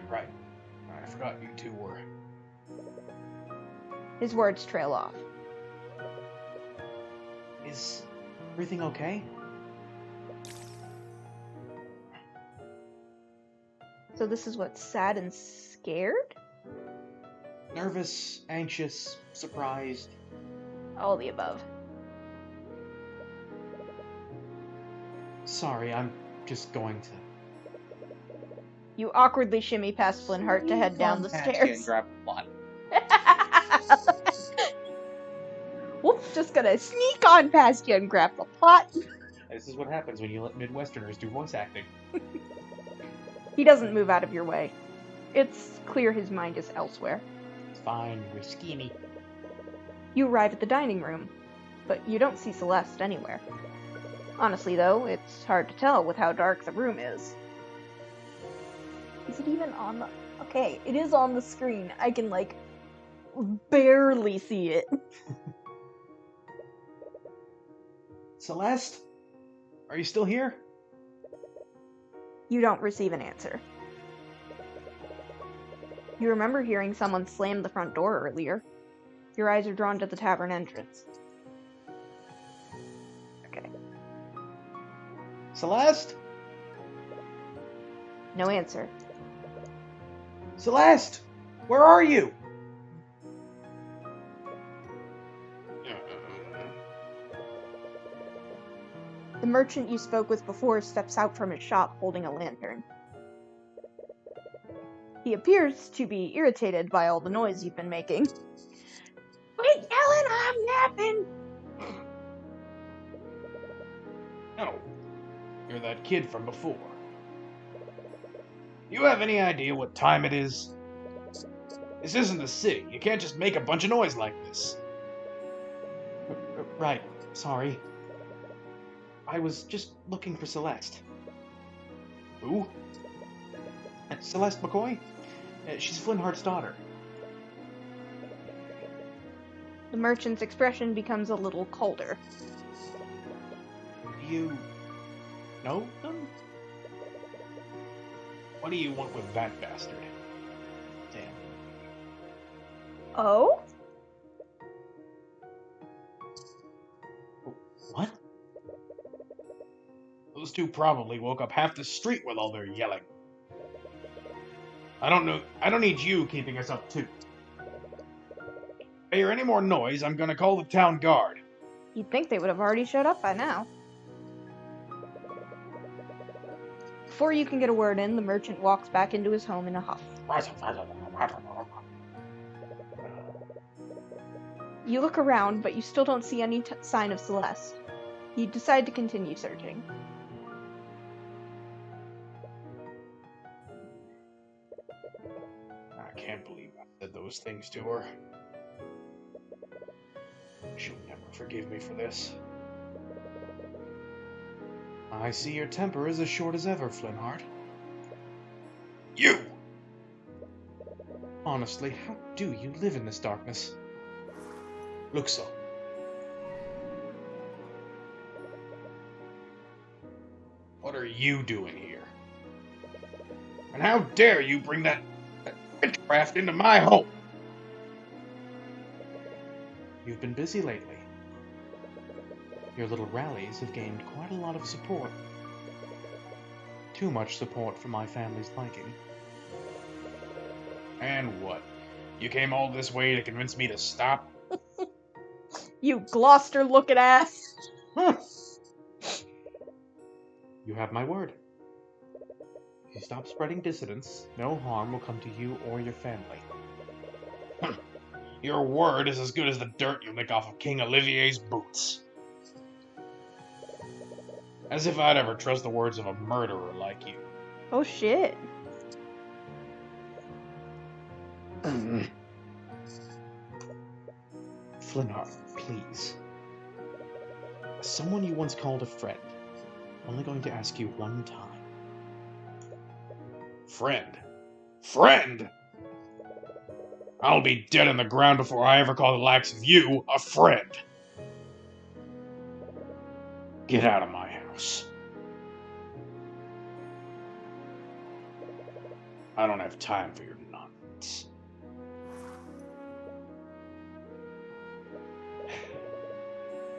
Right. I forgot you two were... His words trail off. Is everything okay? So this is what, sad and scared? Nervous, anxious, surprised. All the above. Sorry, I'm just going to... You awkwardly shimmy past Flintheart to head down the stairs. And grab the plot. Whoops, just gonna sneak on past you and grab the plot. This is what happens when you let Midwesterners do voice acting. He doesn't move out of your way. It's clear his mind is elsewhere. It's fine, you're skinny. You arrive at the dining room, but you don't see Celeste anywhere. Honestly, though, it's hard to tell with how dark the room is. Is it even on the... Okay, it is on the screen. I can, like, barely see it. Celeste? Are you still here? You don't receive an answer. You remember hearing someone slam the front door earlier. Your eyes are drawn to the tavern entrance. Okay. Celeste? No answer. Celeste! Where are you? The merchant you spoke with before steps out from his shop holding a lantern. He appears to be irritated by all the noise you've been making. Quit yelling, I'm napping! No, you're that kid from before. You have any idea what time it is? This isn't the city. You can't just make a bunch of noise like this. Right, sorry. I was just looking for Celeste. Who? Celeste McCoy? She's Flynnhart's daughter. The merchant's expression becomes a little colder. Do you know them? What do you want with that bastard? Damn. Oh? What? Those two probably woke up half the street with all their yelling. I don't need you keeping us up too. If I hear any more noise, I'm gonna call the town guard. You'd think they would have already showed up by now. Before you can get a word in, the merchant walks back into his home in a huff. You look around, but you still don't see any sign of Celeste. You decide to continue searching. I can't believe I said those things to her. She'll never forgive me for this. I see your temper is as short as ever, Flynnhart. You! Honestly, how do you live in this darkness? Look so. What are you doing here? And how dare you bring that witchcraft into my home? You've been busy lately. Your little rallies have gained quite a lot of support. Too much support for my family's liking. And what? You came all this way to convince me to stop? You Gloucester-looking ass! You have my word. If you stop spreading dissidence, no harm will come to you or your family. Your word is as good as the dirt you lick off of King Olivier's boots. As if I'd ever trust the words of a murderer like you. Oh shit. Flynnhart, please. As someone you once called a friend, I'm only going to ask you one time. Friend? Friend? I'll be dead in the ground before I ever call the likes of you a friend. Get out of my house. I don't have time for your nonsense.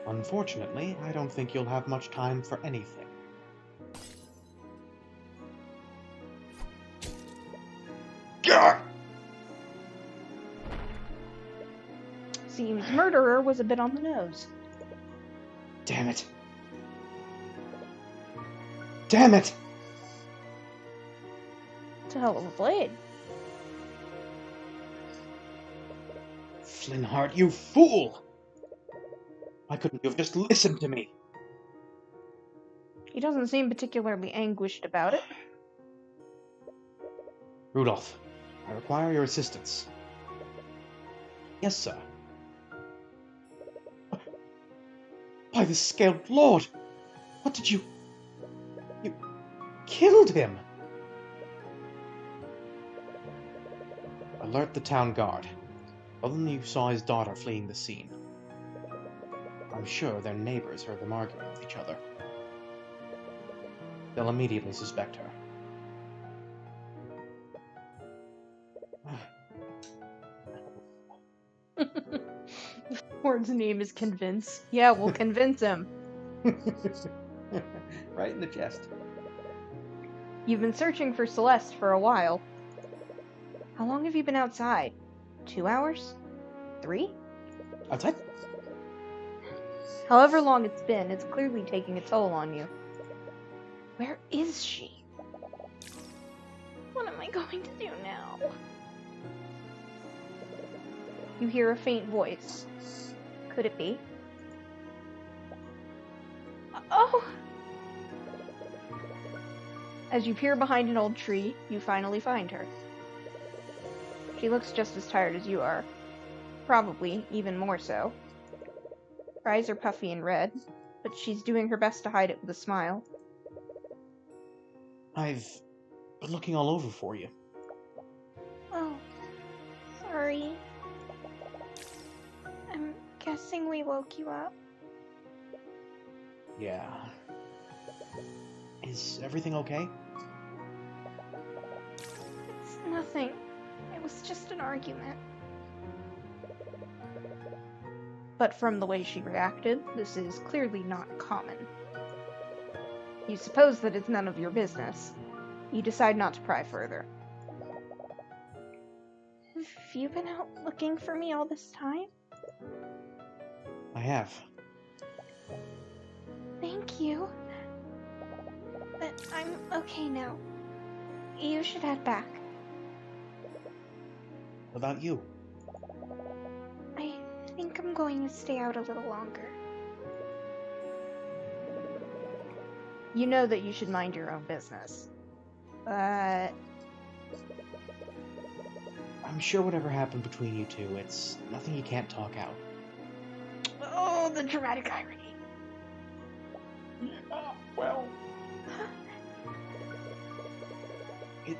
Unfortunately, I don't think you'll have much time for anything. God! Seems murderer was a bit on the nose. Damn it. Damn it! It's a hell of a blade. Flynnhart, you fool! Why couldn't you have just listened to me? He doesn't seem particularly anguished about it. Rudolph, I require your assistance. Yes, sir. By the scaled lord! What did you... You killed him! Alert the town guard. Tell them you saw his daughter fleeing the scene. I'm sure their neighbors heard them arguing with each other. They'll immediately suspect her. Ward's name is Convince. Yeah, we'll convince him. Right in the chest. You've been searching for Celeste for a while. How long have you been outside? 2 hours? 3? Outside? However long it's been, it's clearly taking a toll on you. Where is she? What am I going to do now? You hear a faint voice. Could it be? Oh! As you peer behind an old tree, you finally find her. She looks just as tired as you are. Probably even more so. Her eyes are puffy and red, but she's doing her best to hide it with a smile. I've been looking all over for you. Oh, sorry. I'm guessing we woke you up. Yeah. Is everything okay? It's nothing. It was just an argument. But from the way she reacted, this is clearly not common. You suppose that it's none of your business. You decide not to pry further. Have you been out looking for me all this time? I have. Thank you. But I'm okay now. You should head back. What about you? I think I'm going to stay out a little longer. You know that you should mind your own business. But I'm sure whatever happened between you two, it's nothing you can't talk out. oh, the dramatic irony. Well, it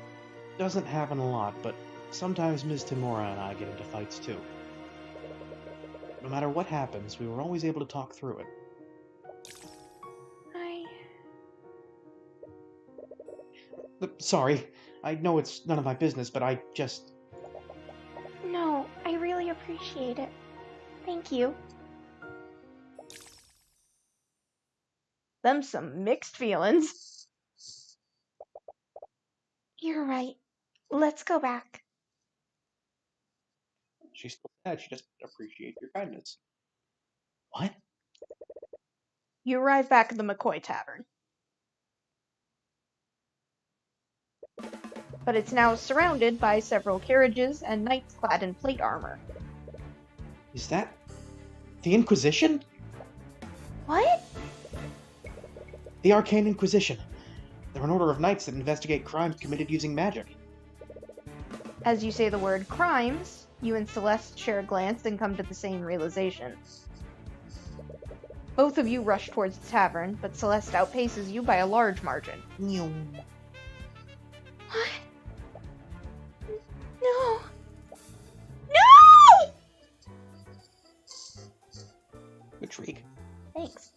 doesn't happen a lot, but sometimes Ms. Timura and I get into fights too. No matter what happens, we were always able to talk through it. Sorry, I know it's none of my business, but I just... No, I really appreciate it. Thank you. Them some mixed feelings. You're right. Let's go back. She's still sad, she doesn't appreciate your kindness. What? You arrive back at the McCoy Tavern. But it's now surrounded by several carriages and knights clad in plate armor. Is that... the Inquisition? What? The Arcane Inquisition. They're an order of knights that investigate crimes committed using magic. As you say the word crimes, you and Celeste share a glance and come to the same realization. Both of you rush towards the tavern, but Celeste outpaces you by a large margin. What? No! No! Good shriek. Thanks.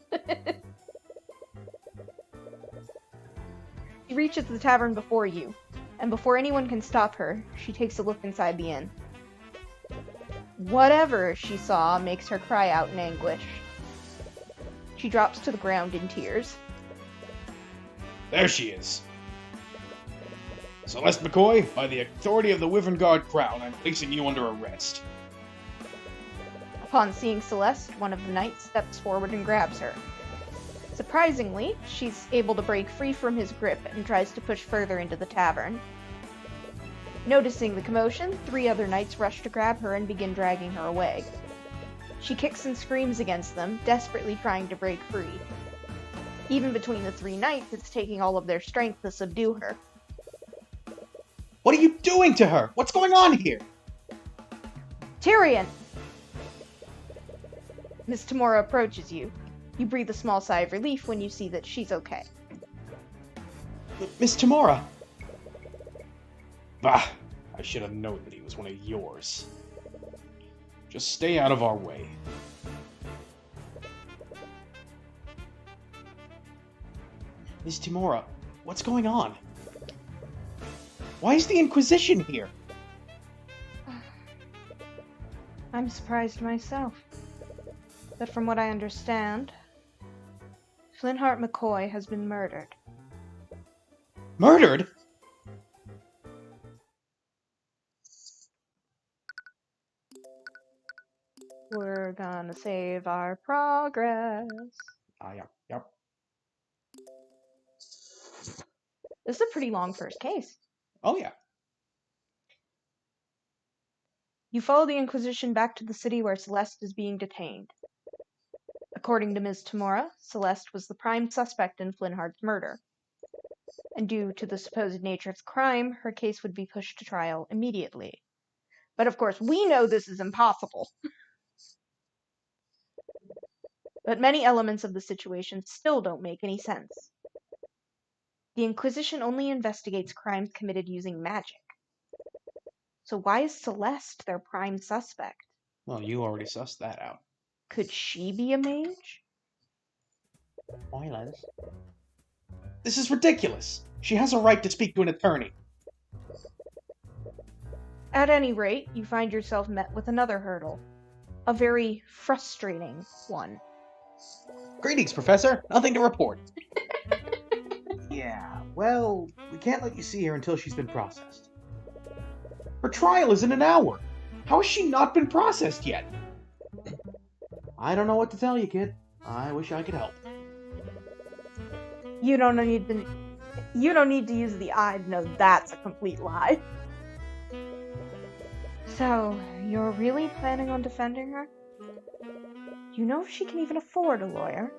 She reaches the tavern before you, and before anyone can stop her, she takes a look inside the inn. Whatever she saw makes her cry out in anguish. She drops to the ground in tears. There she is. Celeste McCoy, by the authority of the Wyvern Guard Crown, I'm placing you under arrest. Upon seeing Celeste, one of the knights steps forward and grabs her. Surprisingly, she's able to break free from his grip and tries to push further into the tavern. Noticing the commotion, 3 other knights rush to grab her and begin dragging her away. She kicks and screams against them, desperately trying to break free. Even between the 3 knights, it's taking all of their strength to subdue her. What are you doing to her? What's going on here? Tyrion! Miss Timura approaches you. You breathe a small sigh of relief when you see that she's okay. Miss Timura! Bah! I should have known that he was one of yours. Just stay out of our way. Miss Timura, what's going on? Why is the Inquisition here? I'm surprised myself. But from what I understand, Flintheart McCoy has been murdered. Murdered? We're gonna save our progress. Yep. This is a pretty long first case. Oh, yeah. You follow the Inquisition back to the city where Celeste is being detained. According to Ms. Tamora, Celeste was the prime suspect in Flintheart's murder. And due to the supposed nature of the crime, her case would be pushed to trial immediately. But of course, we know this is impossible. But many elements of the situation still don't make any sense. The Inquisition only investigates crimes committed using magic. So why is Celeste their prime suspect? Well, you already sussed that out. Could she be a mage? Spoilers. This is ridiculous. She has a right to speak to an attorney. At any rate, you find yourself met with another hurdle. A very frustrating one. Greetings, Professor. Nothing to report. Yeah, well, we can't let you see her until she's been processed. Her trial is in an hour. How has she not been processed yet? I don't know what to tell you, kid. I wish I could help. You don't need to use the eye to know that's a complete lie. So, you're really planning on defending her? You know if she can even afford a lawyer?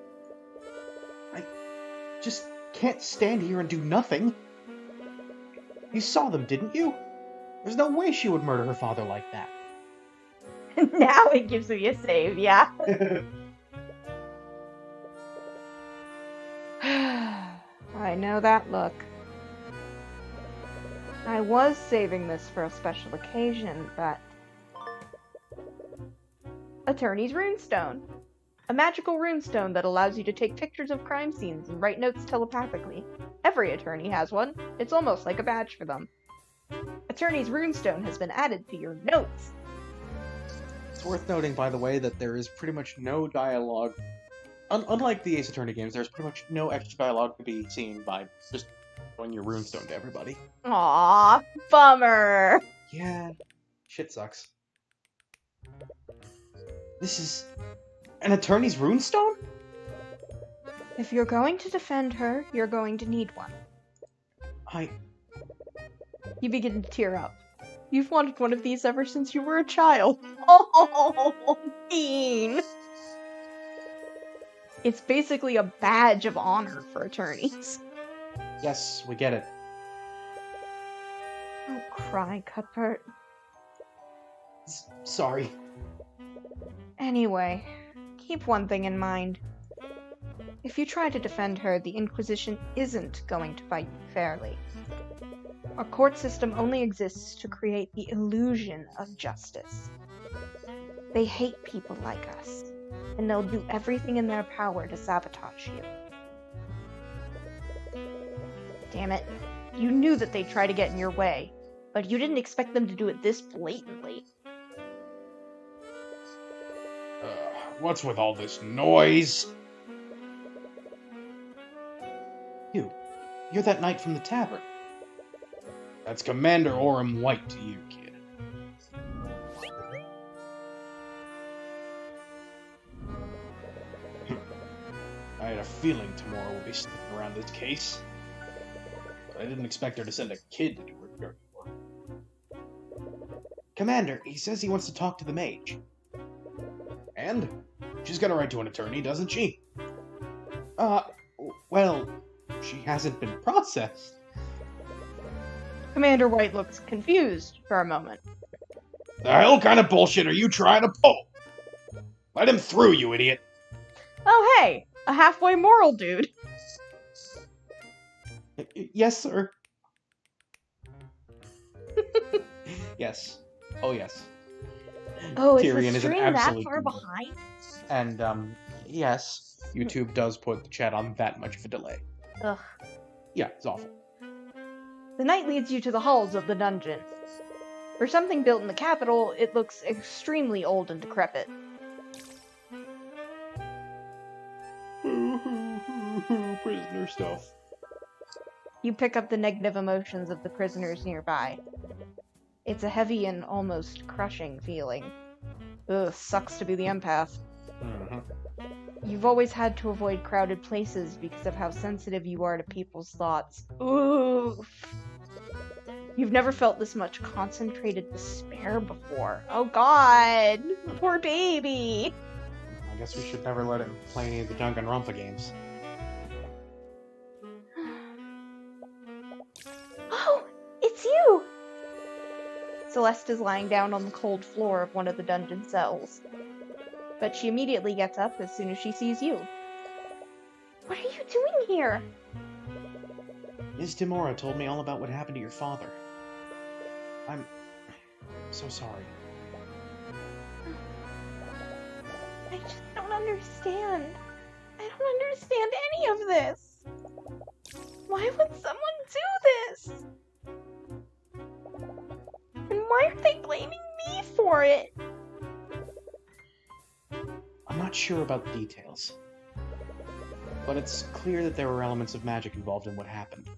Just can't stand here and do nothing. You saw them, didn't you? There's no way she would murder her father like that. Now it gives me a save, yeah. I know that look. I was saving this for a special occasion, but... Attorney's Runestone. A magical runestone that allows you to take pictures of crime scenes and write notes telepathically. Every attorney has one. It's almost like a badge for them. Attorney's Runestone has been added to your notes. It's worth noting, by the way, that there is pretty much no dialogue. Unlike the Ace Attorney games, there's pretty much no extra dialogue to be seen by just showing your runestone to everybody. Aww, bummer. Yeah, shit sucks. This is an attorney's runestone? If you're going to defend her, you're going to need one. You begin to tear up. You've wanted one of these ever since you were a child. Oh, Dean! It's basically a badge of honor for attorneys. Yes, we get it. Don't cry, Cuthbert. Sorry. Anyway, keep one thing in mind. If you try to defend her, the Inquisition isn't going to fight you fairly. Our court system only exists to create the illusion of justice. They hate people like us, and they'll do everything in their power to sabotage you. Damn it. You knew that they'd try to get in your way, but you didn't expect them to do it this blatantly. What's with all this noise? You're that knight from the tavern. That's Commander Orem White to you, kid. I had a feeling Tamora would be sticking around this case. But I didn't expect her to send a kid to do her dirty work. Commander, he says he wants to talk to the mage. And? She's got a right to an attorney, doesn't she? Well, she hasn't been processed. Commander White looks confused for a moment. The hell kind of bullshit are you trying to pull? Let him through, you idiot! Oh hey, a halfway moral dude. Yes, sir. Yes. Oh, yes. Oh, is Tyrion the is an stream that absolute far demon. behind? And, yes. YouTube does put the chat on that much of a delay. Ugh. Yeah, it's awful. The knight leads you to the halls of the dungeon. For something built in the capital, it looks extremely old and decrepit. Prisoner stuff. You pick up the negative emotions of the prisoners nearby. It's a heavy and almost crushing feeling. Ugh, sucks to be the empath. You've always had to avoid crowded places because of how sensitive you are to people's thoughts. Oof. You've never felt this much concentrated despair before. Oh god! Poor baby! I guess we should never let him play any of the Danganronpa games. Oh! It's you! Celeste is lying down on the cold floor of one of the dungeon cells. But she immediately gets up as soon as she sees you. What are you doing here? Ms. Timora told me all about what happened to your father. I'm so sorry. I just don't understand. I don't understand any of this. Why would someone do this? And why are they blaming me for it? I'm not sure about the details. But it's clear that there were elements of magic involved in what happened.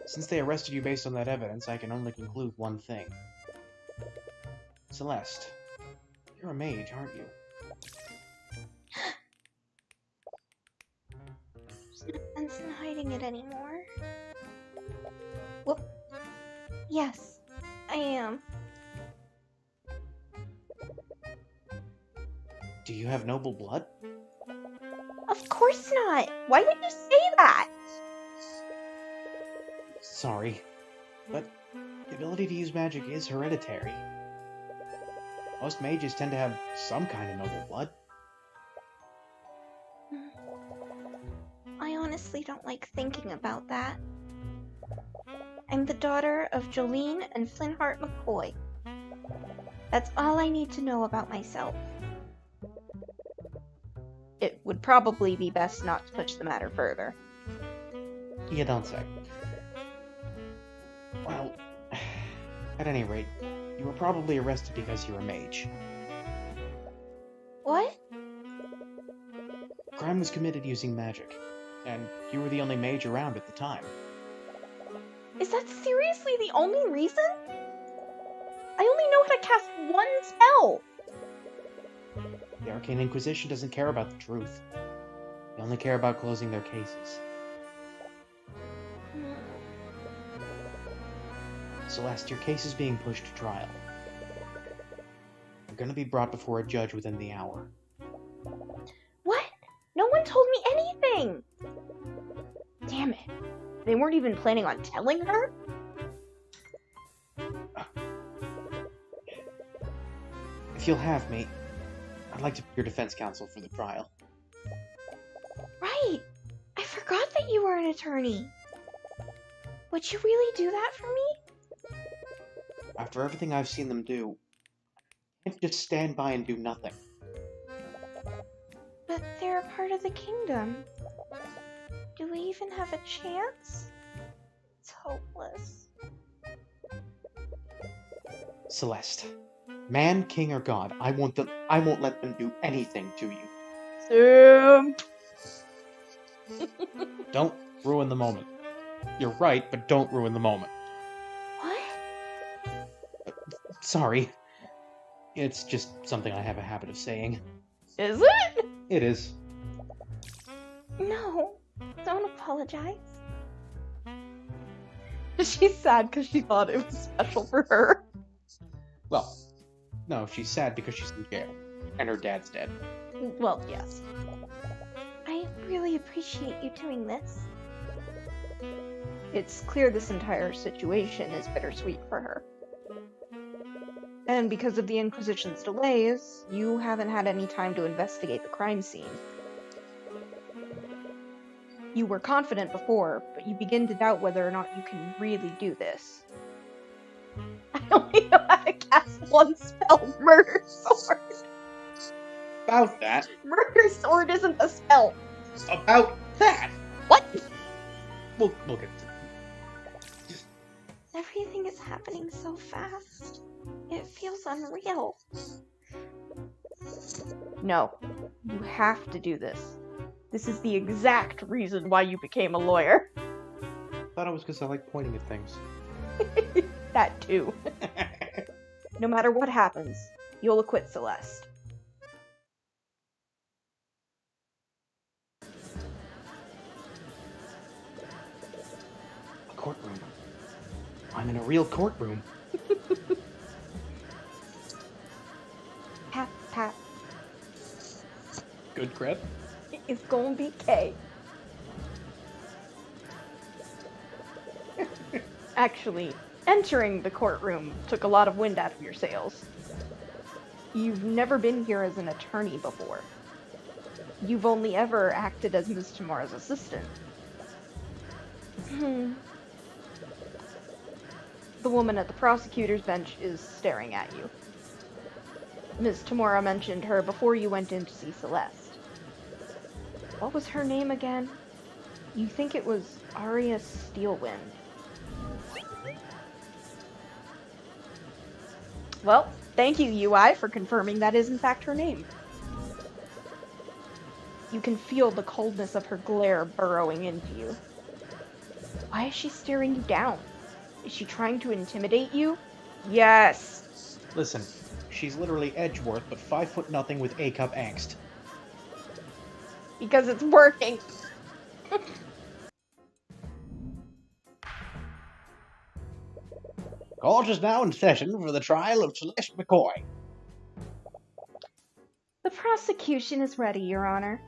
Since they arrested you based on that evidence, I can only conclude one thing. Celeste, you're a mage, aren't you? There's no sense in hiding it anymore. Well, yes, I am. Do you have noble blood? Of course not. Why would you say that? Sorry, but the ability to use magic is hereditary. Most mages tend to have some kind of noble blood. I honestly don't like thinking about that. I'm the daughter of Jolene and Flintheart McCoy. That's all I need to know about myself. It would probably be best not to push the matter further. You don't say. Well, at any rate, you were probably arrested because you're a mage. What? Crime was committed using magic, and you were the only mage around at the time. Is that seriously the only reason? I only know how to cast one spell! The Arcane Inquisition doesn't care about the truth. They only care about closing their cases. Celeste, your case is being pushed to trial. You're gonna be brought before a judge within the hour. What? No one told me anything! Damn it. They weren't even planning on telling her? If you'll have me, I'd like to be your defense counsel for the trial. Right! I forgot that you were an attorney. Would you really do that for me? After everything I've seen them do, I can't just stand by and do nothing. But they're a part of the kingdom. Do we even have a chance? It's hopeless. Celeste, man, king, or god, I won't let them do anything to you. Don't ruin the moment. You're right, but don't ruin the moment. What? Sorry. It's just something I have a habit of saying. Is it? It is. No, don't apologize. She's sad because she thought it was special for her. Well, no, she's sad because she's in jail. And her dad's dead. Well, yes. I really appreciate you doing this. It's clear this entire situation is bittersweet for her. And because of the Inquisition's delays, you haven't had any time to investigate the crime scene. You were confident before, but you begin to doubt whether or not you can really do this. I only know how to cast one spell, Murder Sword. About that. Murder Sword isn't a spell. About that! What? We'll get to Everything is happening so fast. It feels unreal. No, you have to do this. This is the exact reason why you became a lawyer. thought it was because I like pointing at things. That too. No matter what happens, you'll acquit Celeste. A courtroom. I'm I'm in a real courtroom. Tap, tap. Good cred. It's gonna be K. Actually, entering the courtroom took a lot of wind out of your sails. You've never been here as an attorney before. You've only ever acted as Ms. Tamara's assistant. The woman at the prosecutor's bench is staring at you. Ms. Tamara mentioned her before you went in to see Celeste. What was her name again? You think it was Arya Steelwind. Well, thank you, UI, for confirming that is in fact her name. You can feel the coldness of her glare burrowing into you. Why is she staring you down? Is she trying to intimidate you? Yes! Listen, she's literally Edgeworth, but 5'0" with A-cup angst. Because it's working! Court is now in session for the trial of Celeste McCoy. The prosecution is ready, Your Honor.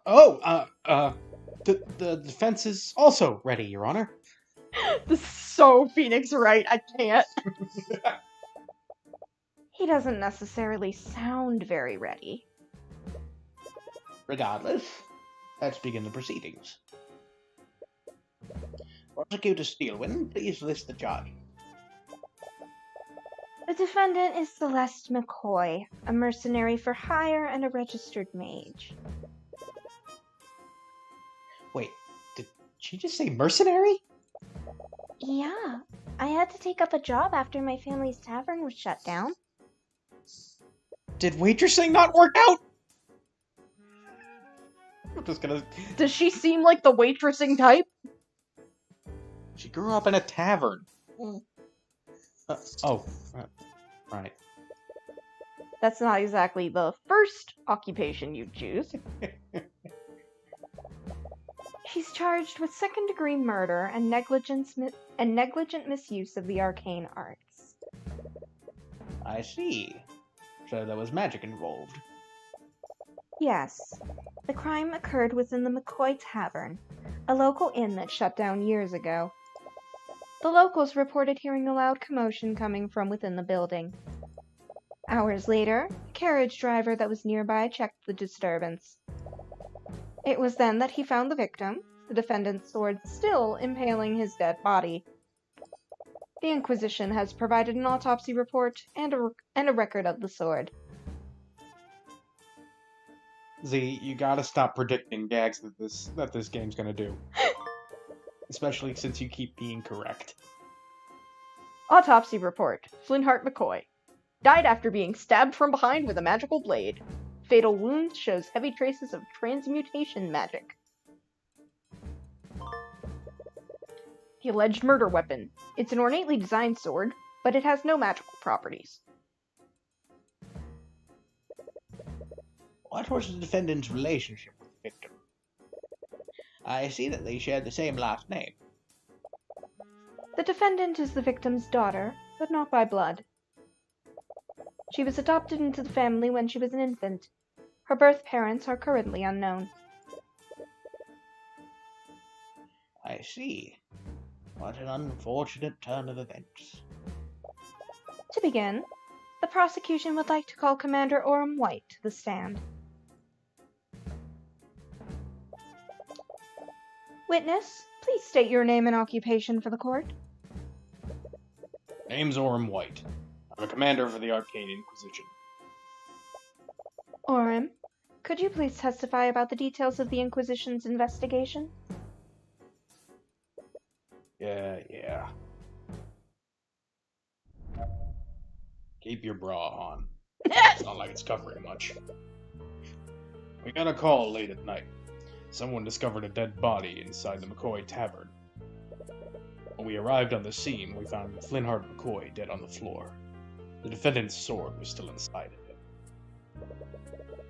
The defense is also ready, Your Honor. This is so Phoenix Wright, I can't. He doesn't necessarily sound very ready. Regardless, let's begin the proceedings. Prosecutor Steelwind, please list the charge. The defendant is Celeste McCoy, a mercenary for hire and a registered mage. Wait, did she just say mercenary? Yeah, I had to take up a job after my family's tavern was shut down. Did waitressing not work out? I'm just gonna... Does she seem like the waitressing type? She grew up in a tavern. Right. That's not exactly the first occupation you'd choose. She's charged with second-degree murder and negligent misuse of the arcane arts. I see. So there was magic involved. Yes, the crime occurred within the McCoy Tavern, a local inn that shut down years ago. The locals reported hearing a loud commotion coming from within the building. Hours later, a carriage driver that was nearby checked the disturbance. It was then that he found the victim, the defendant's sword still impaling his dead body. The Inquisition has provided an autopsy report and a record of the sword. Z, you gotta stop predicting gags that this game's gonna do. Especially since you keep being correct. Autopsy report. Flintheart McCoy. Died after being stabbed from behind with a magical blade. Fatal wound shows heavy traces of transmutation magic. The alleged murder weapon. It's an ornately designed sword, but it has no magical properties. What was the defendant's relationship with the victim? I see that they shared the same last name. The defendant is the victim's daughter, but not by blood. She was adopted into the family when she was an infant. Her birth parents are currently unknown. I see. What an unfortunate turn of events. To begin, the prosecution would like to call Commander Orem White to the stand. Witness, please state your name and occupation for the court. Name's Orem White. I'm a commander for the Arcane Inquisition. Orem, could you please testify about the details of the Inquisition's investigation? Yeah. Keep your bra on. It's not like it's covering much. We got a call late at night. Someone discovered a dead body inside the McCoy Tavern. When we arrived on the scene, we found Flintheart McCoy dead on the floor. The defendant's sword was still inside of him.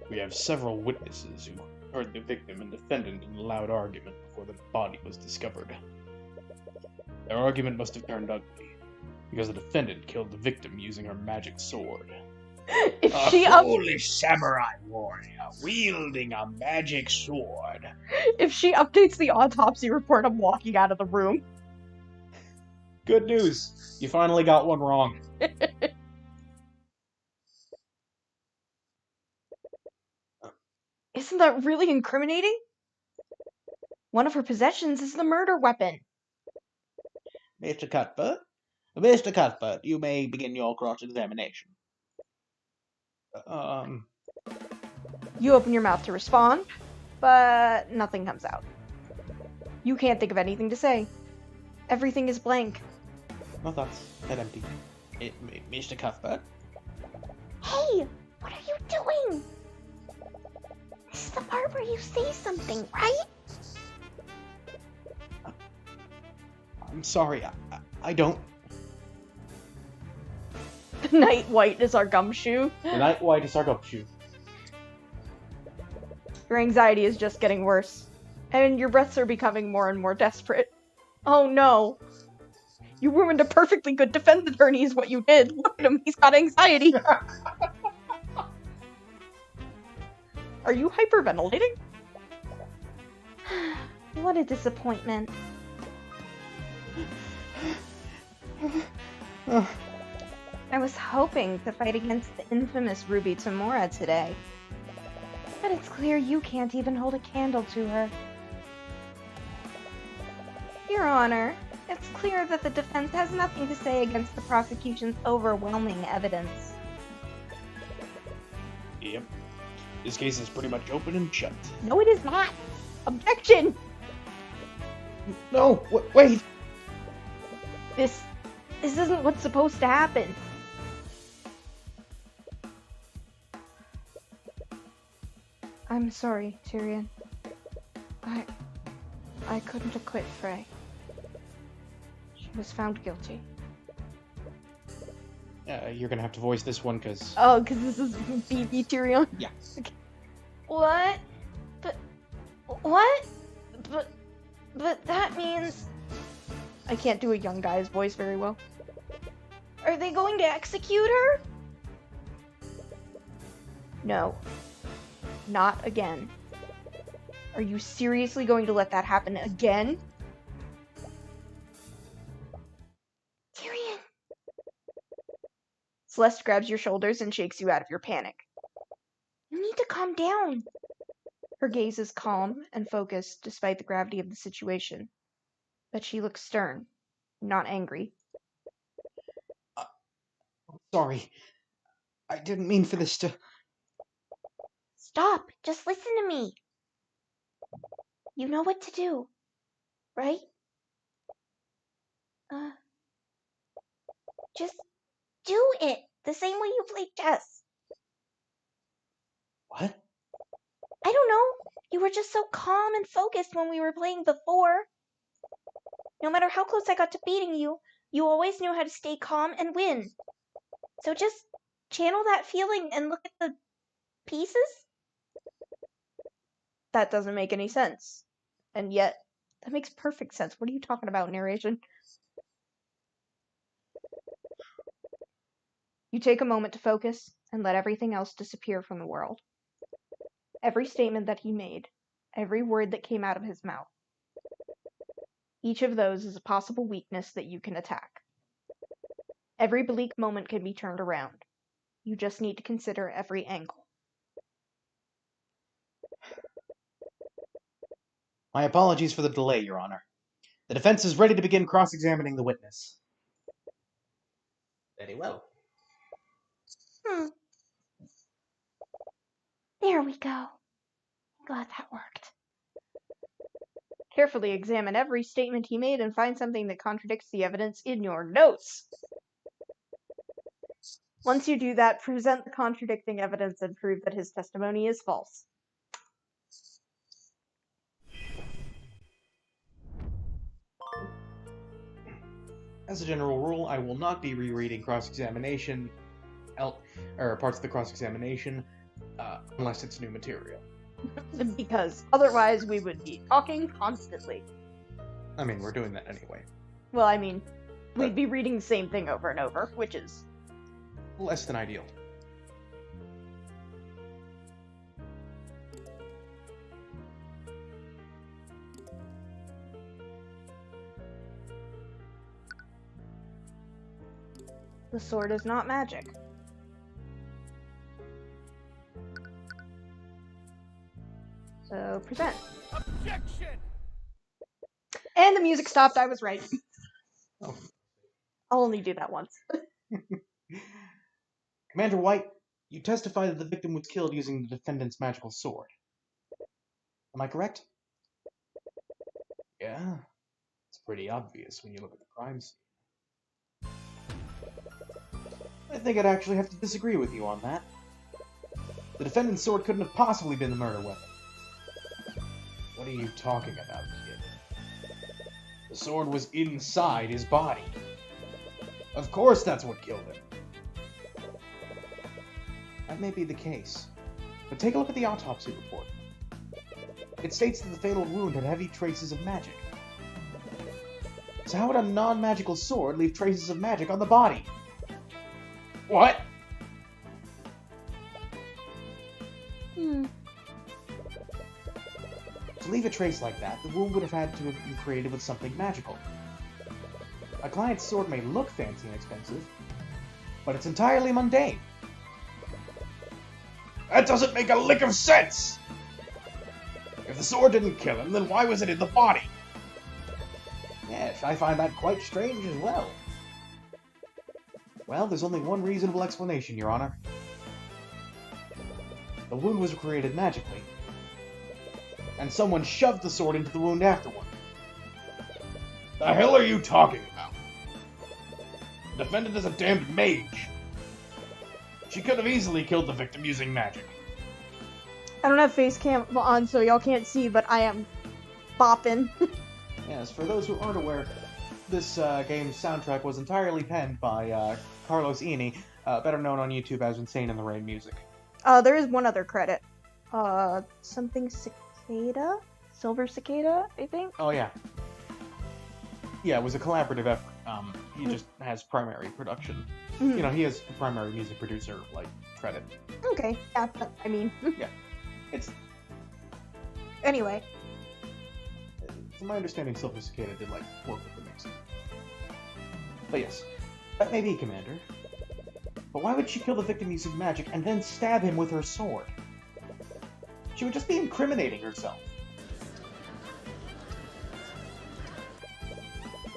We have several witnesses who heard the victim and defendant in a loud argument before the body was discovered. Their argument must have turned ugly, because the defendant killed the victim using her magic sword. If A she foolish samurai warrior wielding a magic sword. if she updates the autopsy report, I'm walking out of the room. Good news, you finally got one wrong. Isn't that really incriminating? One of her possessions is the murder weapon. Mr. Cuthbert, you may begin your cross-examination. You open your mouth to respond, but nothing comes out. You can't think of anything to say. Everything is blank. No thoughts, head empty. Mr. Cuthbert? Hey, what are you doing? This is the part where you say something, right? I'm sorry, I don't... The night white is our gumshoe. The night white is our gumshoe. Your anxiety is just getting worse, and your breaths are becoming more and more desperate. Oh no. You ruined a perfectly good defense attorney is what you did. Look at him, he's got anxiety. Are you hyperventilating? What a disappointment. I was hoping to fight against the infamous Ruby Tamura today. But it's clear you can't even hold a candle to her. Your Honor, it's clear that the defense has nothing to say against the prosecution's overwhelming evidence. Yep. This case is pretty much open and shut. No, it is not. Objection! No, wait! This isn't what's supposed to happen. I'm sorry, Tyrion. I couldn't acquit Frey. She was found guilty. You're gonna have to voice this one, cause... Oh, because this is BB Tyrion? Yeah. Okay. What? What? But that means... I can't do a young guy's voice very well. Are they going to execute her? No. Not again. Are you seriously going to let that happen again? Tyrion! Celeste grabs your shoulders and shakes you out of your panic. You need to calm down. Her gaze is calm and focused despite the gravity of the situation. But she looks stern, not angry. Sorry. I didn't mean for this to... Stop. Just listen to me. You know what to do, right? Just do it the same way you play chess. What? I don't know. You were just so calm and focused when we were playing before. No matter how close I got to beating you, you always knew how to stay calm and win. So just channel that feeling and look at the pieces. That doesn't make any sense. And yet, that makes perfect sense. What are you talking about, narration? You take a moment to focus and let everything else disappear from the world. Every statement that he made, every word that came out of his mouth. Each of those is a possible weakness that you can attack. Every bleak moment can be turned around. You just need to consider every angle. My apologies for the delay, Your Honor. The defense is ready to begin cross-examining the witness. Very well. There we go. Glad that worked. Carefully examine every statement he made and find something that contradicts the evidence in your notes. Once you do that, present the contradicting evidence and prove that his testimony is false. As a general rule, I will not be rereading cross-examination, or parts of the cross-examination, unless it's new material. Because otherwise we would be talking constantly. I mean, we're doing that anyway. Well, I mean, we'd be reading the same thing over and over, which is... Less than ideal. The sword is not magic. So, present. Objection! And the music stopped, I was right. Oh. I'll only do that once. Commander White, you testify that the victim was killed using the defendant's magical sword. Am I correct? Yeah. It's pretty obvious when you look at the crime scene. I think I'd actually have to disagree with you on that. The defendant's sword couldn't have possibly been the murder weapon. What are you talking about, kid? The sword was inside his body. Of course that's what killed him. That may be the case, but take a look at the autopsy report. It states that the fatal wound had heavy traces of magic. So how would a non-magical sword leave traces of magic on the body? What? Hmm. To leave a trace like that, the wound would have had to have been created with something magical. A client's sword may look fancy and expensive, but it's entirely mundane. That doesn't make a lick of sense! If the sword didn't kill him, then why was it in the body? Yes, I find that quite strange as well. Well, there's only one reasonable explanation, Your Honor. The wound was created magically, and someone shoved the sword into the wound afterward. The hell are you talking about? The defendant is a damned mage. She could have easily killed the victim using magic. I don't have face cam on, so y'all can't see, but I am bopping. Yes, for those who aren't aware, this game's soundtrack was entirely penned by Carlos Eni, better known on YouTube as Insane in the Rain Music. There is one other credit. Something Cicada? Silver Cicada, I think? Oh, yeah. Yeah, it was a collaborative effort. He just has primary production. Mhm. You know, he has primary music producer, credit. Okay, yeah, but, I mean... Yeah. It's... Anyway. From my understanding, Silver Cicada did, work with the mixing. But yes, that may be, Commander. But why would she kill the victim using magic and then stab him with her sword? She would just be incriminating herself.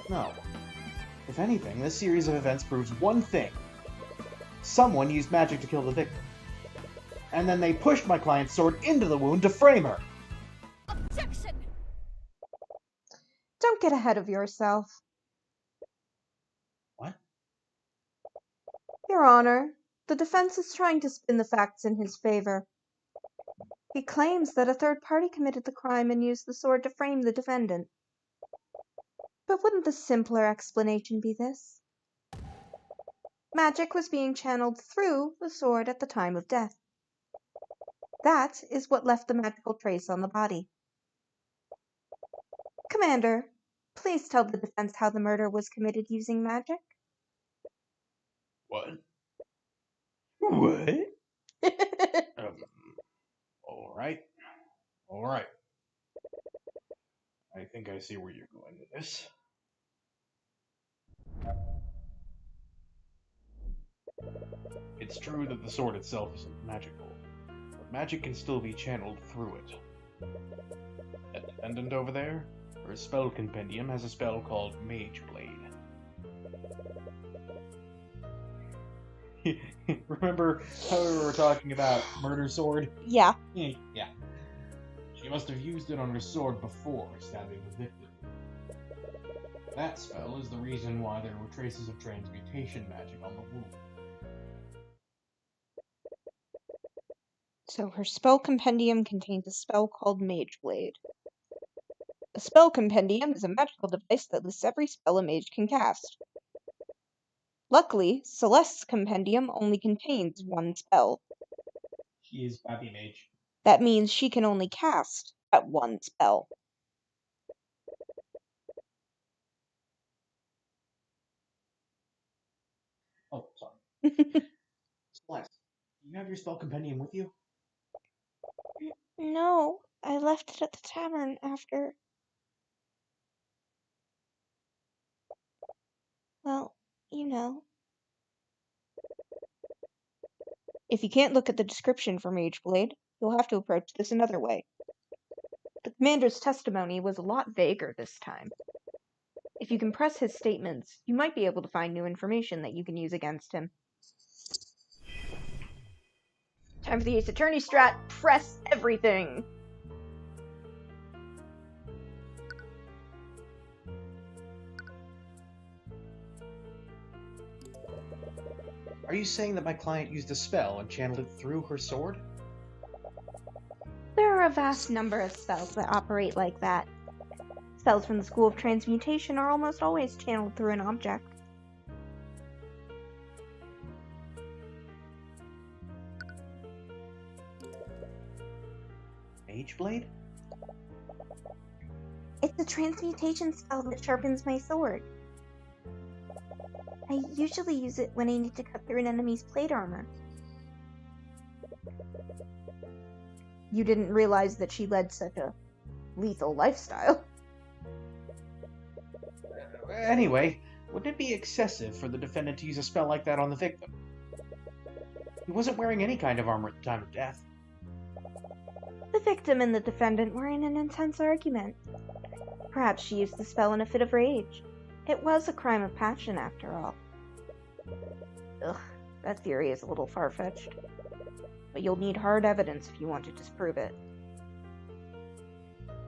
No. If anything, this series of events proves one thing. Someone used magic to kill the victim. And then they pushed my client's sword into the wound to frame her. Objection! Don't get ahead of yourself. What? Your Honor, the defense is trying to spin the facts in his favor. He claims that a third party committed the crime and used the sword to frame the defendant. But wouldn't the simpler explanation be this? Magic was being channeled through the sword at the time of death. That is what left the magical trace on the body. Commander, please tell the defense how the murder was committed using magic. What? What? Alright. Alright. I think I see where you're going with this. It's true that the sword itself isn't magical, but magic can still be channeled through it. That defendant over there, her spell compendium has a spell called Mage Blade. Remember how we were talking about Murder Sword? Yeah. Yeah. She must have used it on her sword before stabbing the victim. That spell is the reason why there were traces of transmutation magic on the wound. So her spell compendium contains a spell called Mage Blade. A spell compendium is a magical device that lists every spell a mage can cast. Luckily, Celeste's compendium only contains one spell. She is Baby Mage. That means she can only cast at one spell. Celeste, do you have your spell compendium with you? No, I left it at the tavern after. Well, you know. If you can't look at the description for Mageblade, you'll have to approach this another way. The commander's testimony was a lot vaguer this time. If you can press his statements, you might be able to find new information that you can use against him. Time for the Ace Attorney strat. Press everything! Are you saying that my client used a spell and channeled it through her sword? There are a vast number of spells that operate like that. Spells from the School of Transmutation are almost always channeled through an object. Mageblade? It's a transmutation spell that sharpens my sword. I usually use it when I need to cut through an enemy's plate armor. You didn't realize that she led such a lethal lifestyle. Anyway, wouldn't it be excessive for the defendant to use a spell like that on the victim? He wasn't wearing any kind of armor at the time of death. The victim and the defendant were in an intense argument. Perhaps she used the spell in a fit of rage. It was a crime of passion, after all. Ugh, that theory is a little far-fetched. But you'll need hard evidence if you want to disprove it.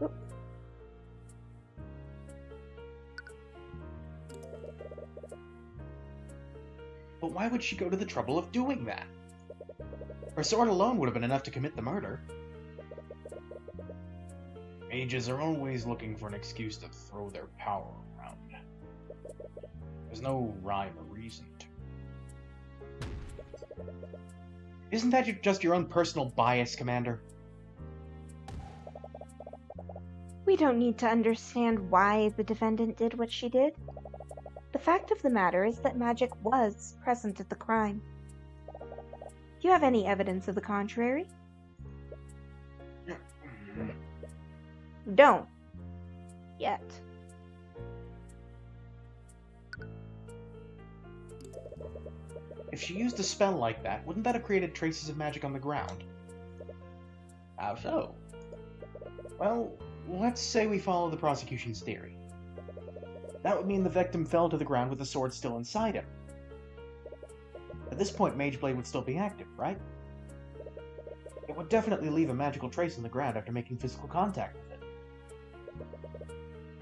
Oop. But why would she go to the trouble of doing that? Her sword alone would have been enough to commit the murder. Mages are always looking for an excuse to throw their power around. There's no rhyme or reason to. Isn't that just your own personal bias, Commander? We don't need to understand why the defendant did what she did. The fact of the matter is that magic was present at the crime. Do you have any evidence of the contrary? Don't. Yet. If she used a spell like that, wouldn't that have created traces of magic on the ground? How so? Well, let's say we follow the prosecution's theory. That would mean the victim fell to the ground with the sword still inside him. At this point, Mageblade would still be active, right? It would definitely leave a magical trace on the ground after making physical contact with it.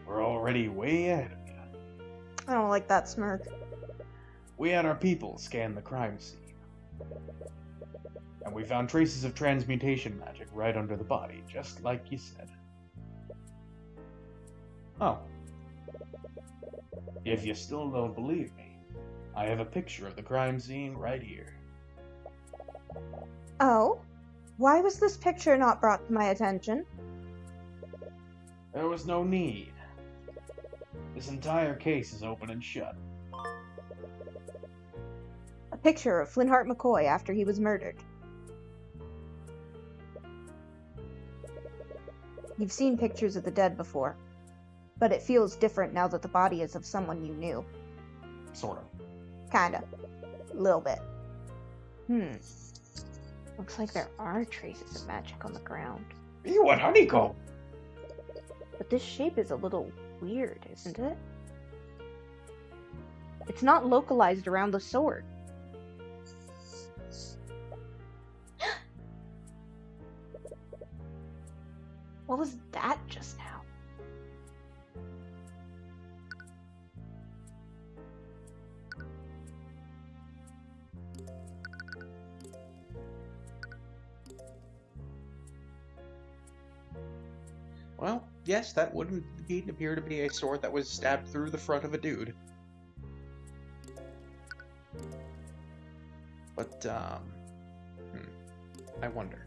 We're already way ahead of you. I don't like that smirk. We had our people scan the crime scene. And we found traces of transmutation magic right under the body, just like you said. Oh. If you still don't believe me, I have a picture of the crime scene right here. Oh? Why was this picture not brought to my attention? There was no need. This entire case is open and shut. A picture of Flintheart McCoy after he was murdered. You've seen pictures of the dead before, but it feels different now that the body is of someone you knew. Sort of. Kinda. A little bit. Looks like there are traces of magic on the ground. You want honeycomb? But this shape is a little weird, isn't it? It's not localized around the sword. What was that just now? Well, yes, that would indeed appear to be a sword that was stabbed through the front of a dude. But, I wonder.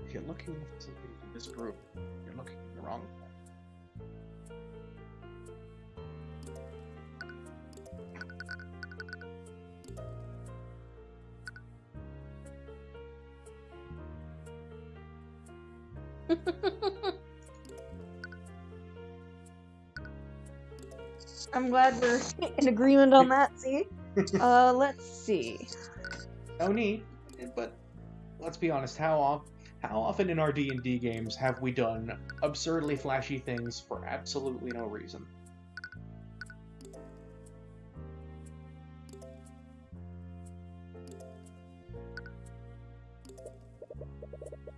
If you're looking for something to disprove, you're looking in the wrong place. I'm glad we're in agreement on that, see? Let's see. No need, but let's be honest, how often in our D&D games have we done absurdly flashy things for absolutely no reason?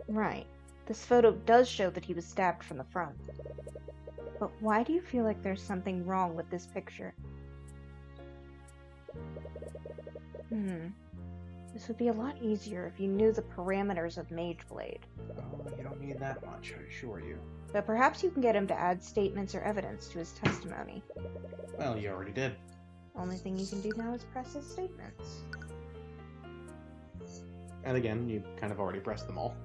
Right. This photo does show that he was stabbed from the front. But why do you feel like there's something wrong with this picture? This would be a lot easier if you knew the parameters of Mageblade. Oh, you don't need that much, I assure you. But perhaps you can get him to add statements or evidence to his testimony. Well, you already did. Only thing you can do now is press his statements. And again, you kind of already pressed them all.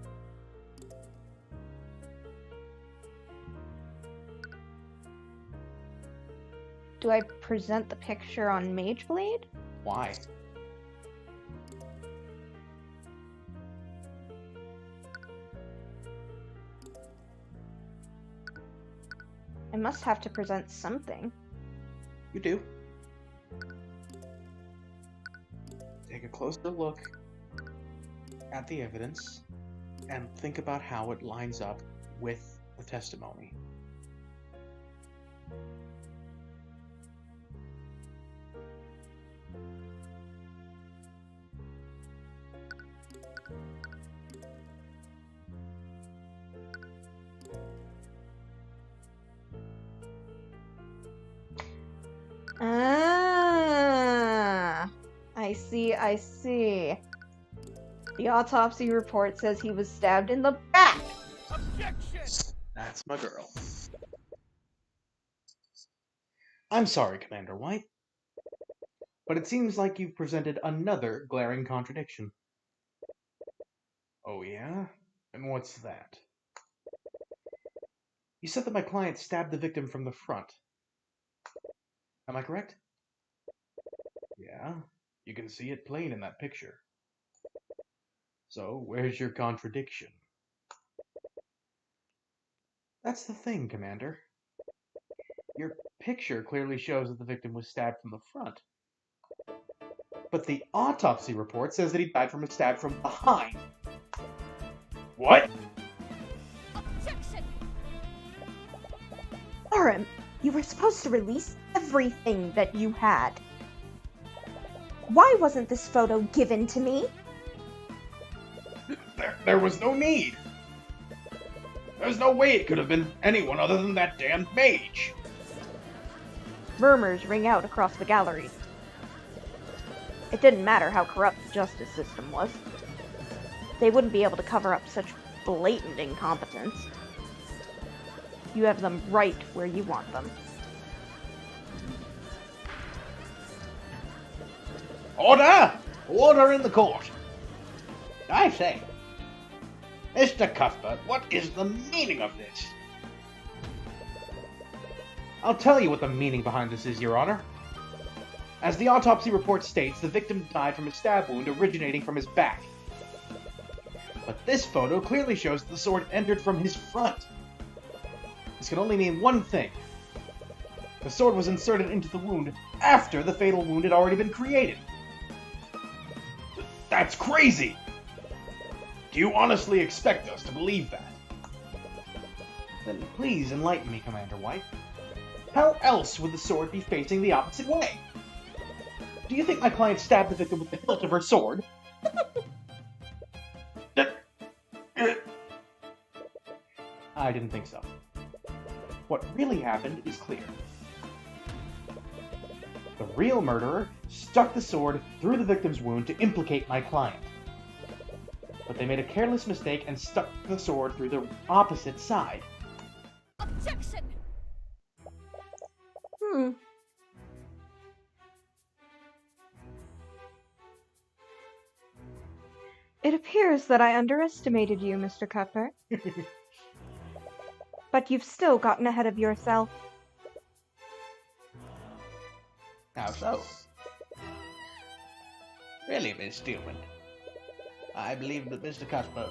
Do I present the picture on Mageblade? Why? I must have to present something. You do. Take a closer look at the evidence and think about how it lines up with the testimony. I see. The autopsy report says he was stabbed in the back! Objection! That's my girl. I'm sorry, Commander White, but it seems like you've presented another glaring contradiction. Oh yeah? And what's that? You said that my client stabbed the victim from the front. Am I correct? Yeah, you can see it plain in that picture. So, where's your contradiction? That's the thing, Commander. Your picture clearly shows that the victim was stabbed from the front. But the autopsy report says that he died from a stab from behind. What? Objection! Aram, you were supposed to release everything that you had. Why wasn't this photo given to me? There was no need. There's no way it could have been anyone other than that damned mage. Murmurs ring out across the galleries. It didn't matter how corrupt the justice system was. They wouldn't be able to cover up such blatant incompetence. You have them right where you want them. Order! Order in the court! I say, Mr. Cuthbert, what is the meaning of this? I'll tell you what the meaning behind this is, Your Honor. As the autopsy report states, the victim died from a stab wound originating from his back. But this photo clearly shows that the sword entered from his front. This can only mean one thing. The sword was inserted into the wound after the fatal wound had already been created. That's crazy! Do you honestly expect us to believe that? Then please enlighten me, Commander White. How else would the sword be facing the opposite way? Do you think my client stabbed the victim with the hilt of her sword? I didn't think so. What really happened is clear. The real murderer stuck the sword through the victim's wound to implicate my client. But they made a careless mistake and stuck the sword through the opposite side. Objection! It appears that I underestimated you, Mr. Cuthbert. But you've still gotten ahead of yourself. How so? Really, Miss Steelman, I believe that Mr. Cuthbert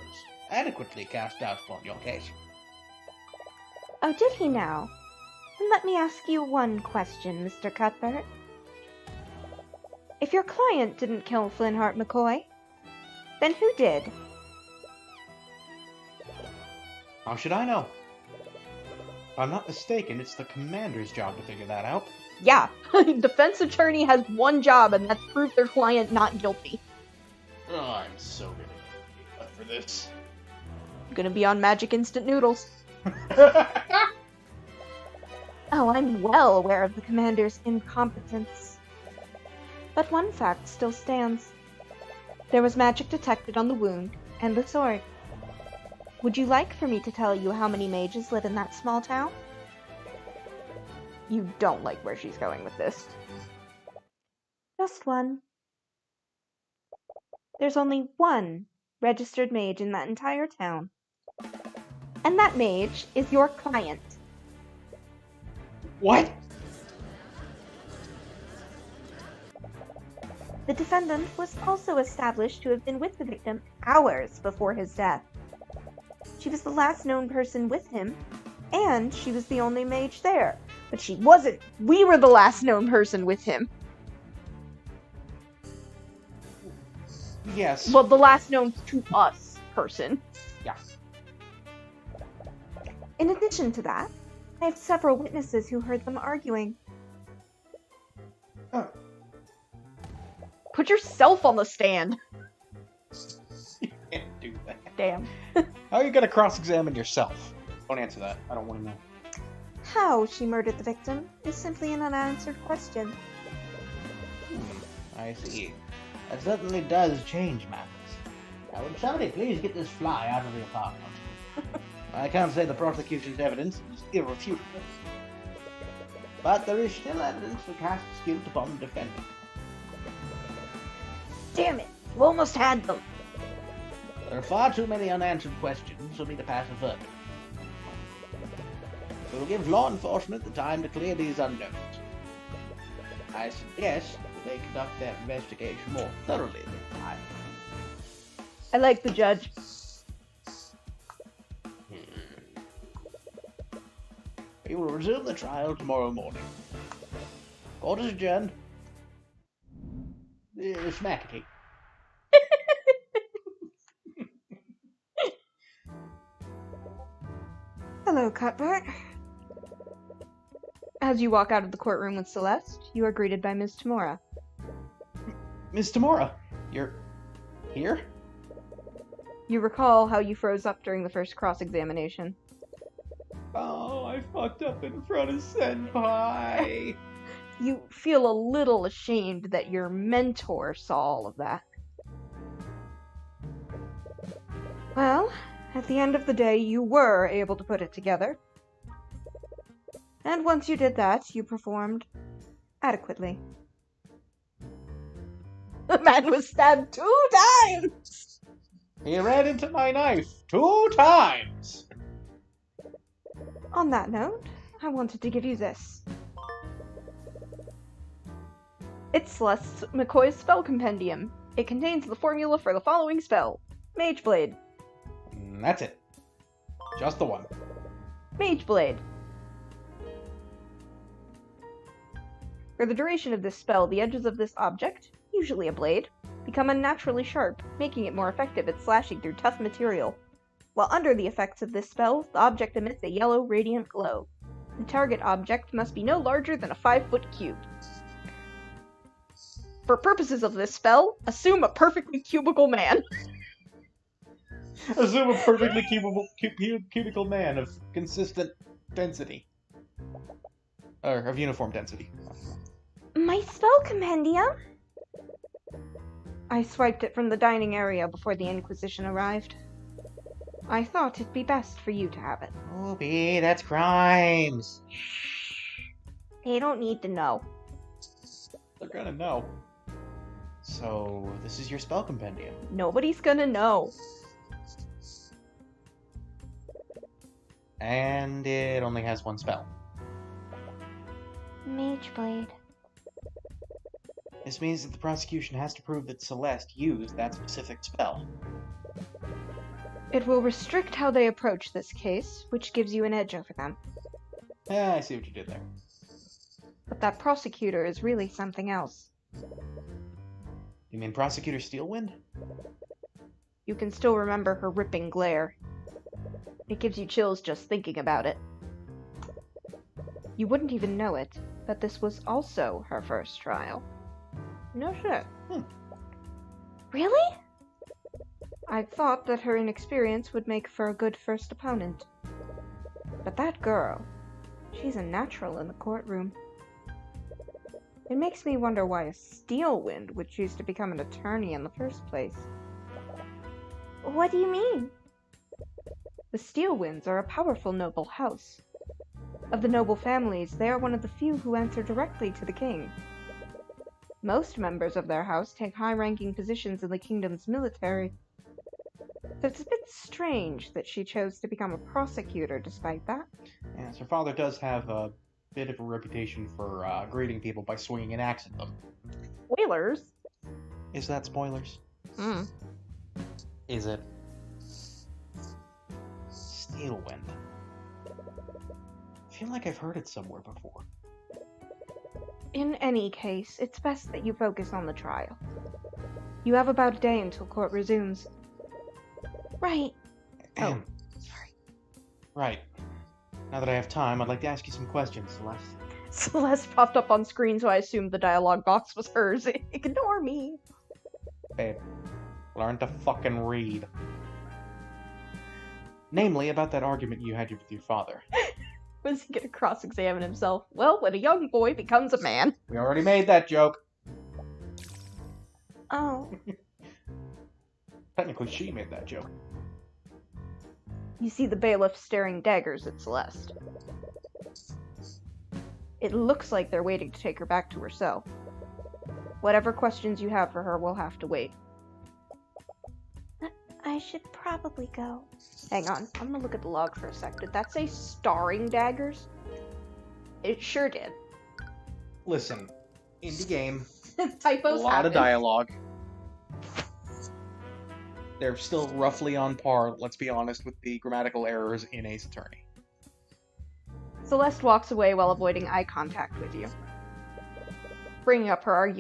adequately cast doubt upon your case. Oh, did he now? Then let me ask you one question, Mr. Cuthbert. If your client didn't kill Flintheart McCoy, then who did? How should I know? If I'm not mistaken, it's the commander's job to figure that out. Yeah, defense attorney has one job, and that's prove their client not guilty. Oh, I'm so gonna be up for this. Gonna be on Magic Instant Noodles. Oh, I'm well aware of the commander's incompetence. But one fact still stands. There was magic detected on the wound and the sword. Would you like for me to tell you how many mages live in that small town? You don't like where she's going with this. Just one. There's only one registered mage in that entire town. And that mage is your client. What? The defendant was also established to have been with the victim hours before his death. She was the last known person with him, and she was the only mage there. But she wasn't. We were the last known person with him. Yes. Well, the last known to us person. Yeah. In addition to that, I have several witnesses who heard them arguing. Put yourself on the stand. You can't do that. Damn. How are you gonna cross-examine yourself? Don't answer that. I don't want to know. How she murdered the victim is simply an unanswered question. I see. That certainly does change matters. Now, would somebody please get this fly out of the apartment? I can't say the prosecution's evidence is irrefutable, but there is still evidence that casts guilt upon the defendant. Damn it. You almost had them. There are far too many unanswered questions for me to pass a verdict. We will give law enforcement the time to clear these unknowns. I suggest that they conduct their investigation more thoroughly this time. I like the judge. We will resume the trial tomorrow morning. Court is adjourned. Smackety. Hello, Cuthbert. As you walk out of the courtroom with Celeste, you are greeted by Ms. Tamora. Miss Tamora, you're here? You recall how you froze up during the first cross-examination. Oh, I fucked up in front of Senpai. You feel a little ashamed that your mentor saw all of that. Well, at the end of the day, you were able to put it together. And once you did that, you performed adequately. The man was stabbed 2 times! He ran into my knife 2 times. On that note, I wanted to give you this. It's Celeste McCoy's spell compendium. It contains the formula for the following spell. Mage Blade. That's it. Just the one. Mage Blade. For the duration of this spell, the edges of this object, usually a blade, become unnaturally sharp, making it more effective at slashing through tough material. While under the effects of this spell, the object emits a yellow radiant glow. The target object must be no larger than a 5-foot cube. For purposes of this spell, assume a perfectly cubical man. Assume a perfectly cubical man of consistent density. Or of uniform density. My spell compendium? I swiped it from the dining area before the Inquisition arrived. I thought it'd be best for you to have it. Ruby, that's crimes. They don't need to know. They're gonna know. So, this is your spell compendium. Nobody's gonna know. And it only has one spell. Mage Blade. This means that the prosecution has to prove that Celeste used that specific spell. It will restrict how they approach this case, which gives you an edge over them. Yeah, I see what you did there. But that prosecutor is really something else. You mean Prosecutor Steelwind? You can still remember her ripping glare. It gives you chills just thinking about it. You wouldn't even know it, but this was also her first trial. No shit. Really? I thought that her inexperience would make for a good first opponent. But that girl, she's a natural in the courtroom. It makes me wonder why a Steelwind would choose to become an attorney in the first place. What do you mean? The Steelwinds are a powerful noble house. Of the noble families, they are one of the few who answer directly to the king. Most members of their house take high-ranking positions in the kingdom's military. So it's a bit strange that she chose to become a prosecutor despite that. Yes, her father does have a bit of a reputation for grading people by swinging an axe at them. Spoilers? Is that spoilers? Is it? Steelwind. I feel like I've heard it somewhere before. In any case, it's best that you focus on the trial. You have about a day until court resumes. Right. Oh, sorry. Right. Now that I have time, I'd like to ask you some questions, Celeste. Celeste popped up on screen, so I assumed the dialogue box was hers. Ignore me. Babe, learn to fucking read. Namely, about that argument you had with your father. Was he gonna cross-examine himself? Well, when a young boy becomes a man. We already made that joke. Oh. Technically, she made that joke. You see the bailiff staring daggers at Celeste. It looks like they're waiting to take her back to her cell. Whatever questions you have for her will have to wait. I should probably go. Hang on, I'm gonna look at the log for a sec. Did that say starring daggers? It sure did. Listen, indie game, Typos a lot happen. of dialogue. They're still roughly on par, let's be honest, with the grammatical errors in Ace Attorney. Celeste walks away while avoiding eye contact with you, bringing up her argument